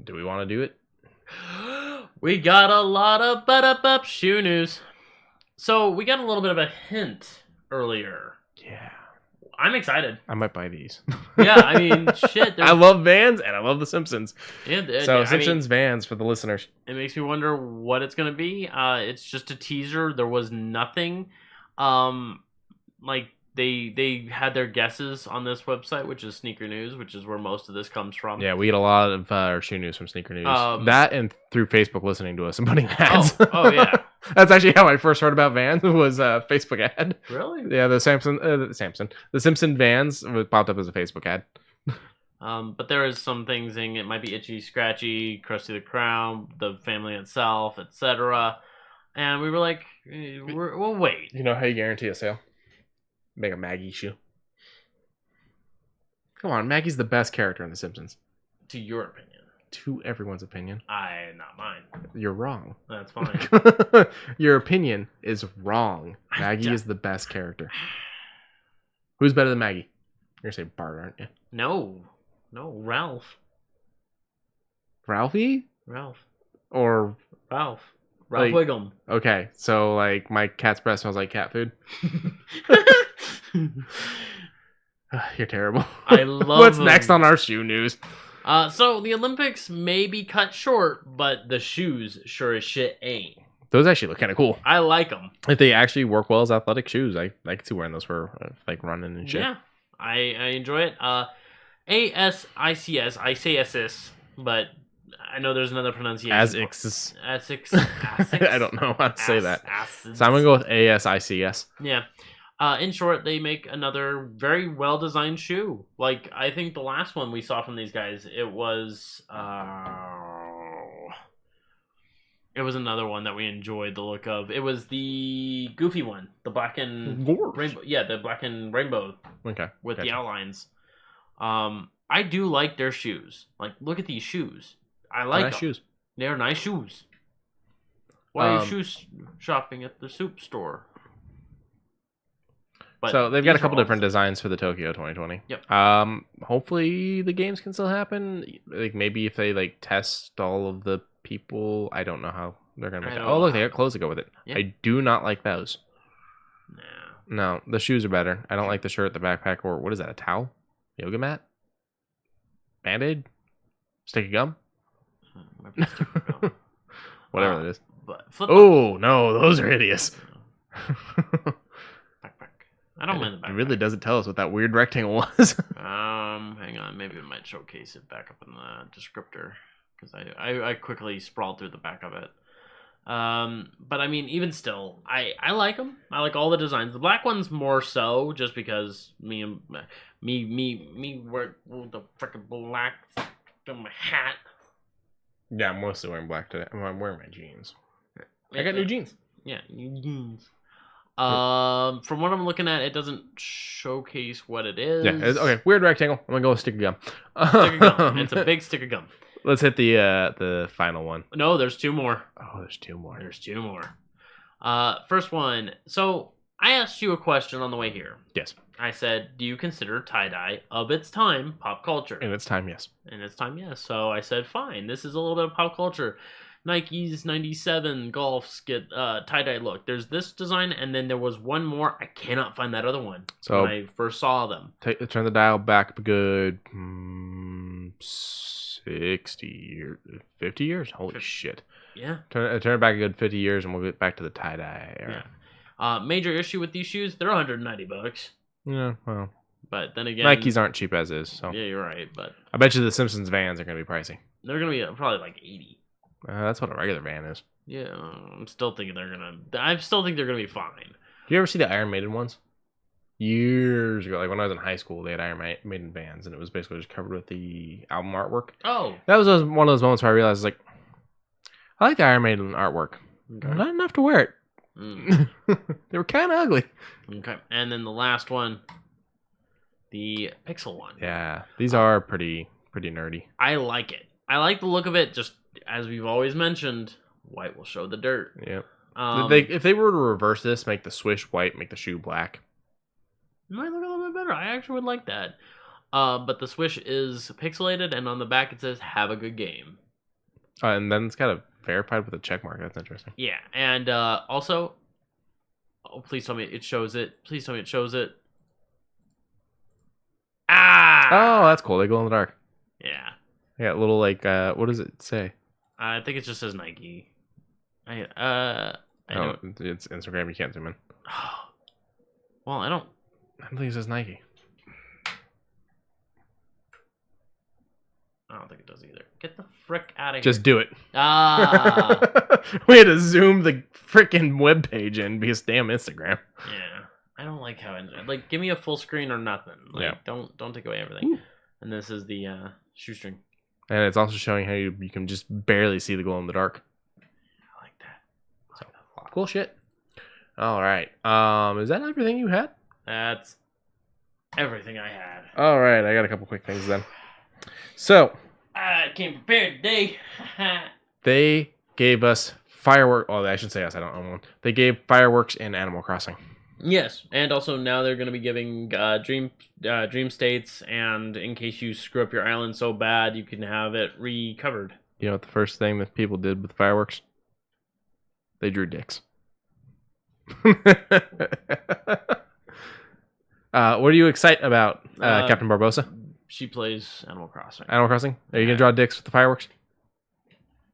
Do we want to do it? We got a lot of butt-up shoe news. So we got a little bit of a hint earlier. Yeah. I'm excited. I might buy these. Yeah, I mean, shit. I love Vans and I love The Simpsons. Yeah, So Simpsons Vans for the listeners. It makes me wonder what it's gonna be. It's just a teaser. There was nothing. Like they had their guesses on this website, which is Sneaker News, which is where most of this comes from. Yeah, we get a lot of our shoe news from Sneaker News. That and through Facebook listening to us and putting ads. Oh yeah. That's actually how I first heard about Vans was a Facebook ad. Really? Yeah, the Simpson Vans popped up as a Facebook ad. But there is some things in it might be Itchy, Scratchy, Krusty the Crown, the family itself, etc. And we were like, we'll wait. You know how you guarantee a sale? Make a Maggie shoe. Come on, Maggie's the best character in The Simpsons. To your opinion. To everyone's opinion. Not mine. You're wrong. That's fine. Your opinion is wrong. Maggie is the best character. Who's better than Maggie? You're gonna say Bart, aren't you? No, Ralph. Ralphie? Ralph Or like, Wiggum. Okay, so like my cat's breath smells like cat food. You're terrible. I love What's them. next on our shoe news? So the Olympics may be cut short, but the shoes sure as shit ain't. Those actually look kind of cool. I like them. If they actually work well as athletic shoes, I could see wearing those for like running and shit. Yeah, I enjoy it. ASICS, I say SS, but I know there's another pronunciation. Asics. Asics. I don't know how to say that. Acids. So I'm gonna go with ASICS. Yeah. In short, they make another very well-designed shoe. Like, I think the last one we saw from these guys, it was another one that we enjoyed the look of. It was the goofy one, the black and rainbow. Yeah, the black and rainbow. Okay. With the outlines. I do like their shoes. Like, look at these shoes. I like nice them. shoes. They're nice shoes. Why are you shoes shopping at the soup store? But so they've got a couple different designs for the Tokyo 2020. Yep. Hopefully the games can still happen. Like maybe if they like test all of the people, I don't know how they're gonna make it. Oh look, they got clothes to go with it. Yep. I do not like those. No, the shoes are better. I don't like the shirt, the backpack, or what is that? A towel? Yoga mat? Band-Aid? Stick of gum? Whatever it is. Oh no, those are hideous. I don't mind the backpack. It really doesn't tell us what that weird rectangle was. Hang on, maybe we might showcase it back up in the descriptor because I quickly sprawled through the back of it. But I mean, even still, I like them. I like all the designs. The black one's more so just because me wear the freaking black on my hat. Yeah, I'm mostly wearing black today. I'm wearing my jeans. I got new jeans. Yeah, new jeans. From what I'm looking at, it doesn't showcase what it is. Yeah, okay. Weird rectangle. I'm gonna go with stick of gum. Stick of gum. It's a big stick of gum. Let's hit the final one. No, there's two more. Oh, there's two more. There's two more. First one. So I asked you a question on the way here. Yes. I said, do you consider tie-dye of its time pop culture? In its time, yes. In its time, yes. So I said, fine. This is a little bit of pop culture. Nike's 97 Golfs get tie-dye look. There's this design, and then there was one more. I cannot find that other one So when I first saw them. Turn the dial back a good 60 years, 50 years? Holy shit. Yeah. Turn it back a good 50 years, and we'll get back to the tie-dye era. Yeah. Major issue with these shoes, they're $190. Yeah, well. But then again... Nikes aren't cheap as is, so... Yeah, you're right, but... I bet you the Simpsons Vans are going to be pricey. They're going to be probably like 80. That's what a regular van is. Yeah, I'm still thinking they're going to... I still think they're going to be fine. Do you ever see the Iron Maiden ones? Years ago, like when I was in high school, they had Iron Maiden Vans, and it was basically just covered with the album artwork. Oh. That was one of those moments where I realized, like, I like the Iron Maiden artwork. Okay. Not enough to wear it. They were kind of ugly. Okay, and then the last one, the Pixel one. Yeah, these are pretty nerdy. I like it. I like the look of it. Just as we've always mentioned, white will show the dirt. Yep. If they were to reverse this, make the swish white, make the shoe black, it might look a little bit better. I actually would like that. But the swish is pixelated, and on the back it says "Have a good game." and then it's got a verified with a check mark. That's interesting. Yeah, and also, oh, please tell me it shows it. Please tell me it shows it. Ah! Oh, that's cool. They glow in the dark. Yeah. Yeah, little like what does it say? I think it just says Nike. I don't. It's Instagram. You can't zoom in. Well, I don't think it says Nike. I don't think it does either. Get the frick out of here. Just do it. Ah. We had to zoom the freaking webpage in because damn Instagram. Yeah. I don't like how like give me a full screen or nothing. Like Yeah. don't take away everything. Ooh. And this is the shoestring. And it's also showing how you can just barely see the glow in the dark. I like that. So, cool shit. All right. Is that everything you had? That's everything I had. All right. I got a couple quick things then. So I came prepared today. they gave us fireworks. Oh, I should say us. I don't own one. They gave fireworks in Animal Crossing. Yes, and also now they're going to be giving dream states, and in case you screw up your island so bad, you can have it recovered. You know what the first thing that people did with fireworks? They drew dicks. What are you excited about, Captain Barbosa? She plays Animal Crossing. Animal Crossing? Are you going to draw dicks with the fireworks?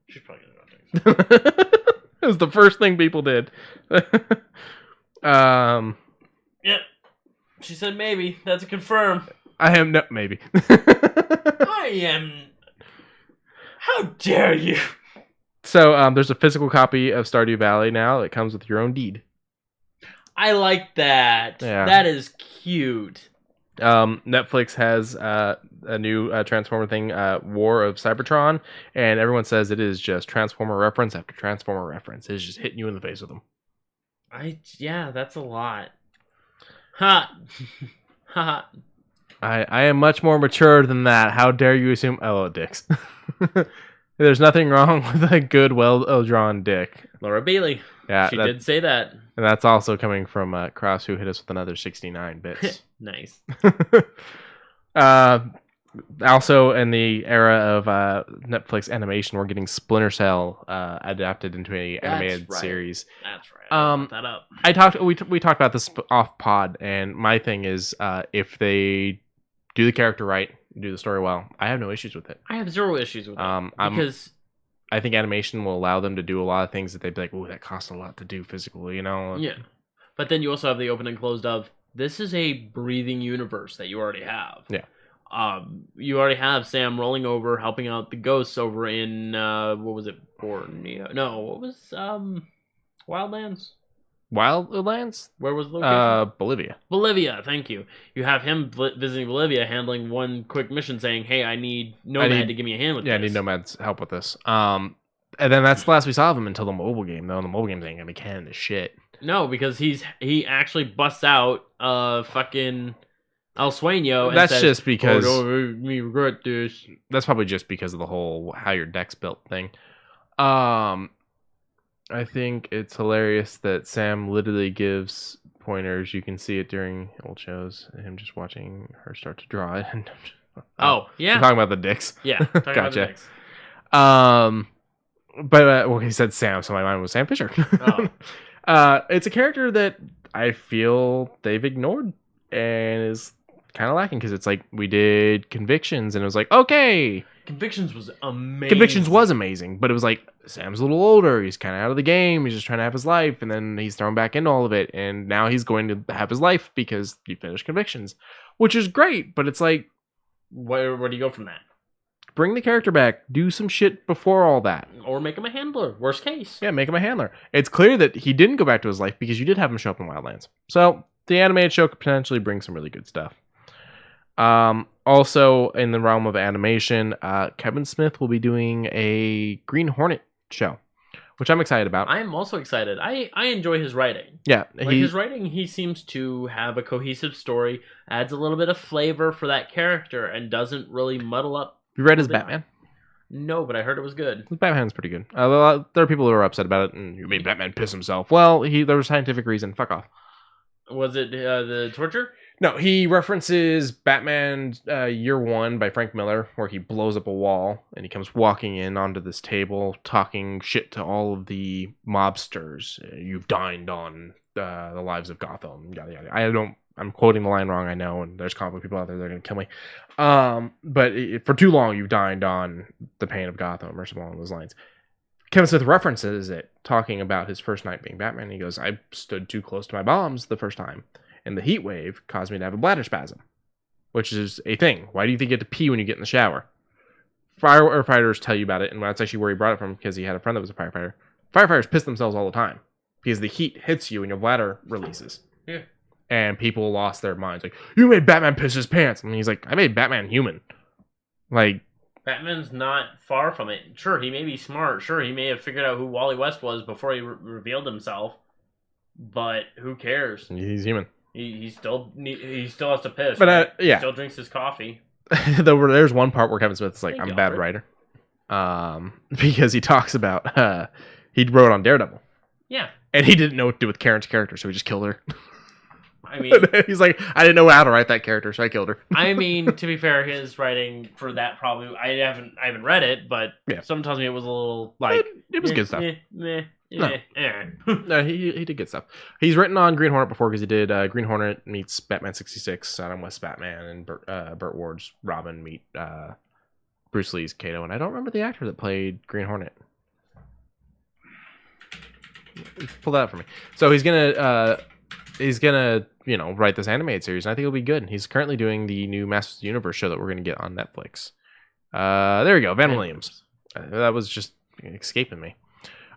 She's probably going to draw dicks. It was the first thing people did. Yep. She said maybe. That's a confirm. I am no maybe. I am. How dare you? So there's a physical copy of Stardew Valley now. It comes with your own deed. I like that. Yeah. That is cute. Netflix has a new Transformer thing, War of Cybertron, and everyone says it is just Transformer reference after Transformer reference. It's just hitting you in the face with them. Yeah, that's a lot. Ha! Ha! I am much more mature than that. How dare you assume? Oh, dicks. There's nothing wrong with a good, well-drawn dick. Laura Bailey. Yeah, she did say that. And that's also coming from Cross, who hit us with another 69 bits. Nice. Also, in the era of Netflix animation, we're getting Splinter Cell adapted into an animated series. That's right. I brought that up. We talked about this off pod, and my thing is, if they do the character right, do the story well, I have no issues with it. I have zero issues with it because I think animation will allow them to do a lot of things that they'd be like, "Ooh, that costs a lot to do physically," you know? Yeah, but then you also have the open and closed of this is a breathing universe that you already have. Yeah. You already have Sam rolling over, helping out the ghosts over in what was it? Borneo? No, what was Wildlands? Wildlands? Where was the location? Bolivia. Bolivia, thank you. You have him visiting Bolivia, handling one quick mission, saying, "Hey, I need Nomad to give me a hand with this." Yeah, I need Nomad's help with this. And then that's the last we saw of him until the mobile game, though. And the mobile games ain't gonna be canon as shit. No, because he actually busts out fucking El Sueño. And that's says, just because. "Oh, don't make me regret this." That's probably just because of the whole how your deck's built thing. I think it's hilarious that Sam literally gives pointers. You can see it during old shows. Him just watching her start to draw it. Oh, yeah. You're talking about the dicks. Yeah. Talking about the Gotcha. dicks. But well, he said Sam, so my mind was Sam Fisher. Oh. It's a character that I feel they've ignored and is kind of lacking because it's like we did Convictions and it was like, okay. Convictions was amazing. Convictions was amazing, but it was like Sam's a little older. He's kind of out of the game. He's just trying to have his life, and then he's thrown back into all of it, and now he's going to have his life because he finished Convictions, which is great. But it's like, Where do you go from that? bring the character back, do some shit before all that. Or make him a handler. Worst case. Yeah, make him a handler. It's clear that he didn't go back to his life because you did have him show up in Wildlands. So the animated show could potentially bring some really good stuff. Also, in the realm of animation, Kevin Smith will be doing a Green Hornet show, which I'm excited about. I am also excited. I enjoy his writing. Yeah, His writing, he seems to have a cohesive story, adds a little bit of flavor for that character, and doesn't really muddle up. You read his Batman? No, but I heard it was good. His Batman's pretty good. There are people who are upset about it, and you made Batman piss himself. Well, there was scientific reason. Fuck off. Was it the torture? No, he references Batman Year One by Frank Miller, where he blows up a wall, and he comes walking in onto this table, talking shit to all of the mobsters. You've dined on the lives of Gotham. Yada yada. I'm quoting the line wrong, I know, and there's comic book people out there that are going to kill me. But for too long, you've dined on the pain of Gotham, or something along those lines. Kevin Smith references it, talking about his first night being Batman. He goes, I stood too close to my bombs the first time, and the heat wave caused me to have a bladder spasm, which is a thing. Why do you think you get to pee when you get in the shower? Firefighters tell you about it, and that's actually where he brought it from, because he had a friend that was a firefighter. Firefighters piss themselves all the time, because the heat hits you and your bladder releases. Yeah. And people lost their minds. Like, you made Batman piss his pants. And he's like, I made Batman human. Like, Batman's not far from it. Sure, he may be smart. Sure, he may have figured out who Wally West was before he revealed himself. But who cares? he's human. He still has to piss. But right? yeah. He still drinks his coffee. There's one part where Kevin Smith's like, Thank I'm you, a bad Alfred. writer. Because he talks about, he wrote on Daredevil. Yeah. And he didn't know what to do with Karen's character, so he just killed her. I mean, he's like, I didn't know how to write that character, so I killed her. I mean, to be fair, his writing for that probably I haven't read it, but Yeah. someone tells me it was a little like It was good stuff. No. No. He did good stuff. He's written on Green Hornet before because he did Green Hornet meets Batman 66, Adam West Batman, and Burt Ward's Robin meet Bruce Lee's Kato. And I don't remember the actor that played Green Hornet. Pull that up for me. So he's gonna write this animated series, and I think it'll be good. He's currently doing the new Masters of the Universe show that we're gonna get on Netflix. There we go, Van Williams. That was just escaping me.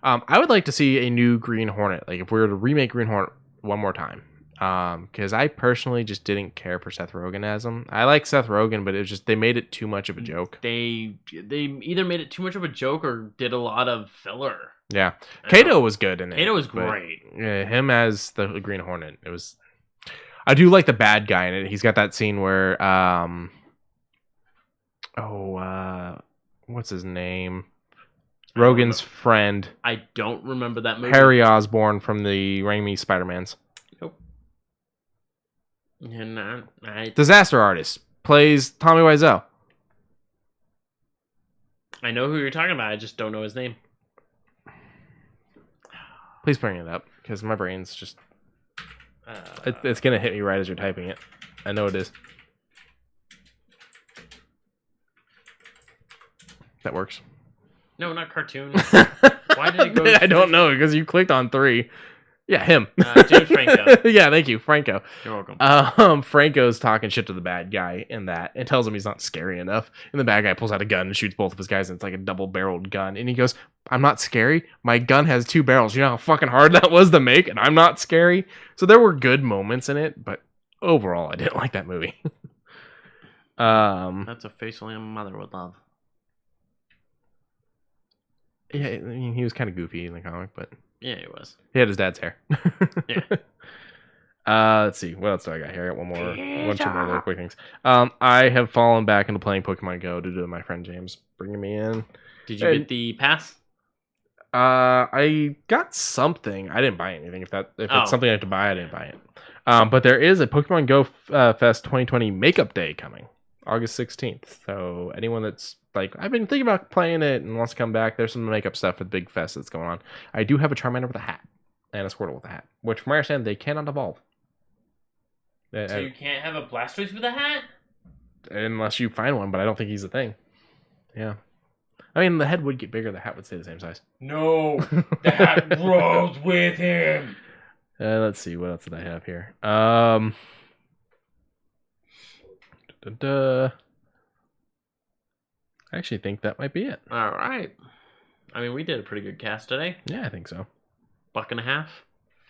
I would like to see a new Green Hornet. Like if we were to remake Green Hornet one more time. Because I personally just didn't care for Seth Rogen as him. I like Seth Rogen, but it was just they made it too much of a joke. They either made it too much of a joke or did a lot of filler. Yeah, Kato was good in it. Kato was great. Yeah, him as the Green Hornet, it was. I do like the bad guy in it. He's got that scene where, what's his name? Rogen's friend. I don't remember that movie. Harry Osborn from the Raimi Spider-Mans. Nope. And Disaster Artist plays Tommy Wiseau. I know who you're talking about. I just don't know his name. Please bring it up, because my brain's just... it's going to hit me right as you're typing it. I know it is. That works. No, not cartoon. Why did it go... I don't know, because you clicked on 3. Yeah, him. James Franco. Yeah, thank you, Franco. You're welcome. Franco's talking shit to the bad guy in that and tells him he's not scary enough. And the bad guy pulls out a gun and shoots both of his guys, and it's like a double-barreled gun. And he goes, I'm not scary. My gun has 2 barrels. You know how fucking hard that was to make, and I'm not scary? So there were good moments in it, but overall, I didn't like that movie. That's a face only a mother would love. Yeah, I mean, he was kind of goofy in the comic, but... Yeah, he was. He had his dad's hair. Yeah. Let's see. What else do I got here? I got one two more little quick things. I have fallen back into playing Pokemon Go due to my friend James bringing me in. Did you get the pass? I got something. I didn't buy anything. If Oh. it's something I have to buy, I didn't buy it. But there is a Pokemon Go Fest 2020 Makeup Day coming, August 16th. So anyone that's like, I've been thinking about playing it and wants to come back, there's some makeup stuff with Big Fest that's going on. I do have a Charmander with a hat and a Squirtle with a hat, which from my understanding they cannot evolve. So you can't have a Blastoise with a hat? Unless you find one, but I don't think he's a thing. Yeah. I mean, the head would get bigger, the hat would stay the same size. No, the hat grows with him. Let's see, what else did I have here? I actually think that might be it. All right. I mean, we did a pretty good cast today. Yeah, I think so. Buck and a half.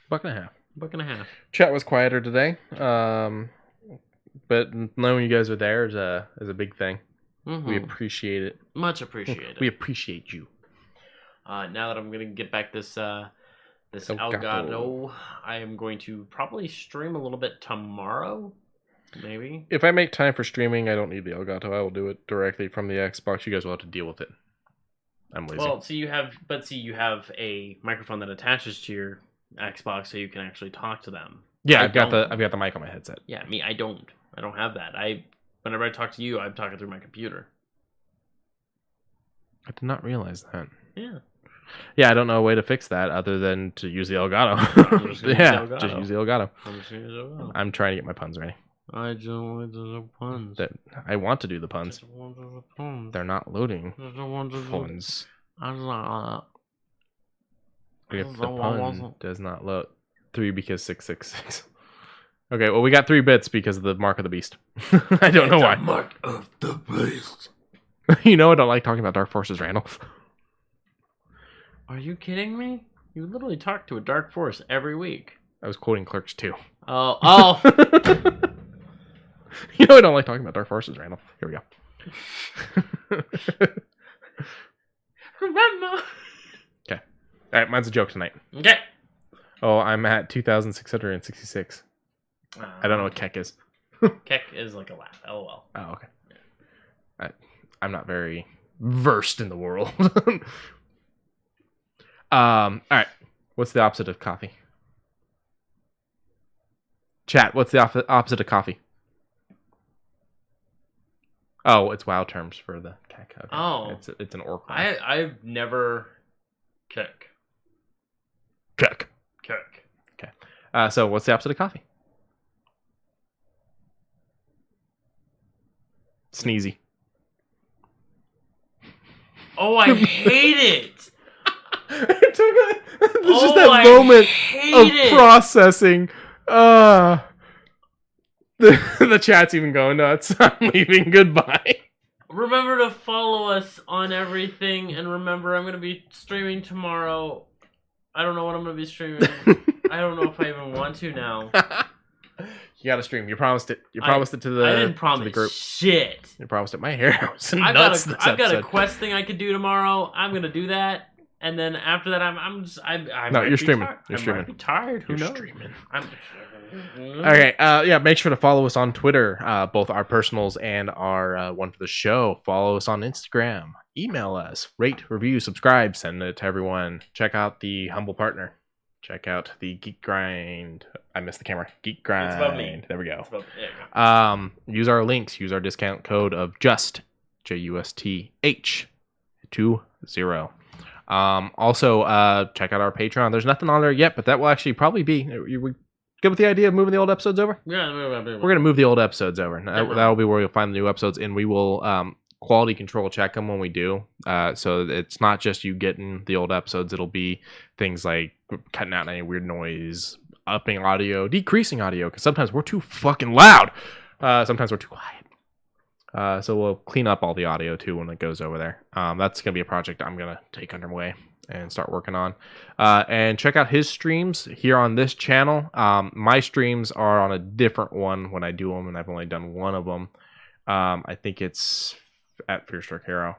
Buck and a half. Buck and a half. Chat was quieter today, but knowing you guys were there is a big thing. Mm-hmm. We appreciate it. Much appreciated. We appreciate you. Now that I'm gonna get back this Elgato. Elgato, I am going to probably stream a little bit tomorrow. Maybe. If I make time for streaming, I don't need the Elgato. I will do it directly from the Xbox. You guys will have to deal with it. I'm lazy. Well, you have a microphone that attaches to your Xbox, so you can actually talk to them. Yeah, I've got the mic on my headset. Yeah, me, I don't have that. Whenever I talk to you, I'm talking through my computer. I did not realize that. Yeah. Yeah, I don't know a way to fix that other than to use the Elgato. Just use the Elgato. I'm trying to get my puns ready. I don't want to do puns. I want to do the puns. They're not loading. Puns. If the pun does not load. 3 because 666. Okay, well, we got 3 bits because of the Mark of the Beast. I don't know why. Mark of the Beast. You know I don't like talking about Dark Forces, Randall. Are you kidding me? You literally talk to a Dark Force every week. I was quoting Clerks 2. Oh. You know I don't like talking about Dark Forces, Randall. Here we go. Remember. Okay. All right, mine's a joke tonight. Okay. Oh, I'm at 2,666. I don't know what Keck is. Keck is like a laugh. LOL. Oh, okay. I'm not very versed in the world. All right. What's the opposite of coffee? Chat, what's the opposite of coffee? Oh, it's WoW terms for the Keck. Okay. Oh. It's an orc. I've never... Keck. Okay. So what's the opposite of coffee? Sneezy. Oh, I hate it. It took There's just that moment of processing. The chat's even going nuts. I'm leaving. Goodbye. Remember to follow us on everything, and remember, I'm going to be streaming tomorrow. I don't know what I'm going to be streaming. I don't know if I even want to now. You got to stream. You promised it. You promised it to the. I didn't promise the group. shit. You promised it. My hair was I've nuts. I've got a quest thing I could do tomorrow. I'm going to do that. And then after that, I'm no, you're streaming. You're I streaming. might be tired. Who knows? Streaming. Okay. Yeah. Make sure to follow us on Twitter, both our personals and our one for the show. Follow us on Instagram. Email us. Rate, review, subscribe. Send it to everyone. Check out the Humble Partner. Check out the Geek Grind. I missed the camera. Geek Grind. It's above me. There we go. There you go. Use our links. Use our discount code of JUSTH. JUSTH20. Also, check out our Patreon. There's nothing on there yet, but that will actually probably be. We good with the idea of moving the old episodes over? Yeah, we're gonna move the old episodes over. That'll be where you'll find the new episodes, and we will quality control check them when we do. So it's not just you getting the old episodes. It'll be things like cutting out any weird noise, upping audio, decreasing audio, because sometimes we're too fucking loud. Sometimes we're too quiet. So we'll clean up all the audio too when it goes over there. That's going to be a project I'm going to take underway and start working on. And check out his streams here on this channel. My streams are on a different one when I do them, and I've only done one of them. I think it's at Fierce Dark Hero.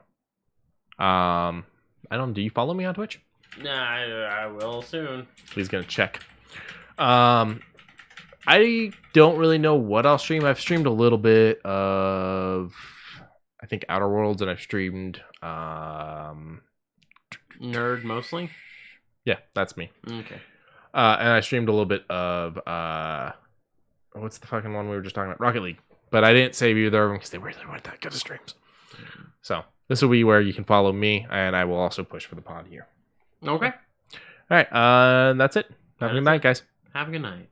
I don't know. Do you follow me on Twitch? Nah, I will soon. He's going to check. I don't really know what I'll stream. I've streamed a little bit of, I think, Outer Worlds, and I've streamed Nerd mostly? Yeah, that's me. Okay. And I streamed a little bit of what's the fucking one we were just talking about? Rocket League. But I didn't save either of them because they really weren't that good of streams. So this will be where you can follow me, and I will also push for the pod here. Okay. All right. That's it. Have a good night, guys. Have a good night.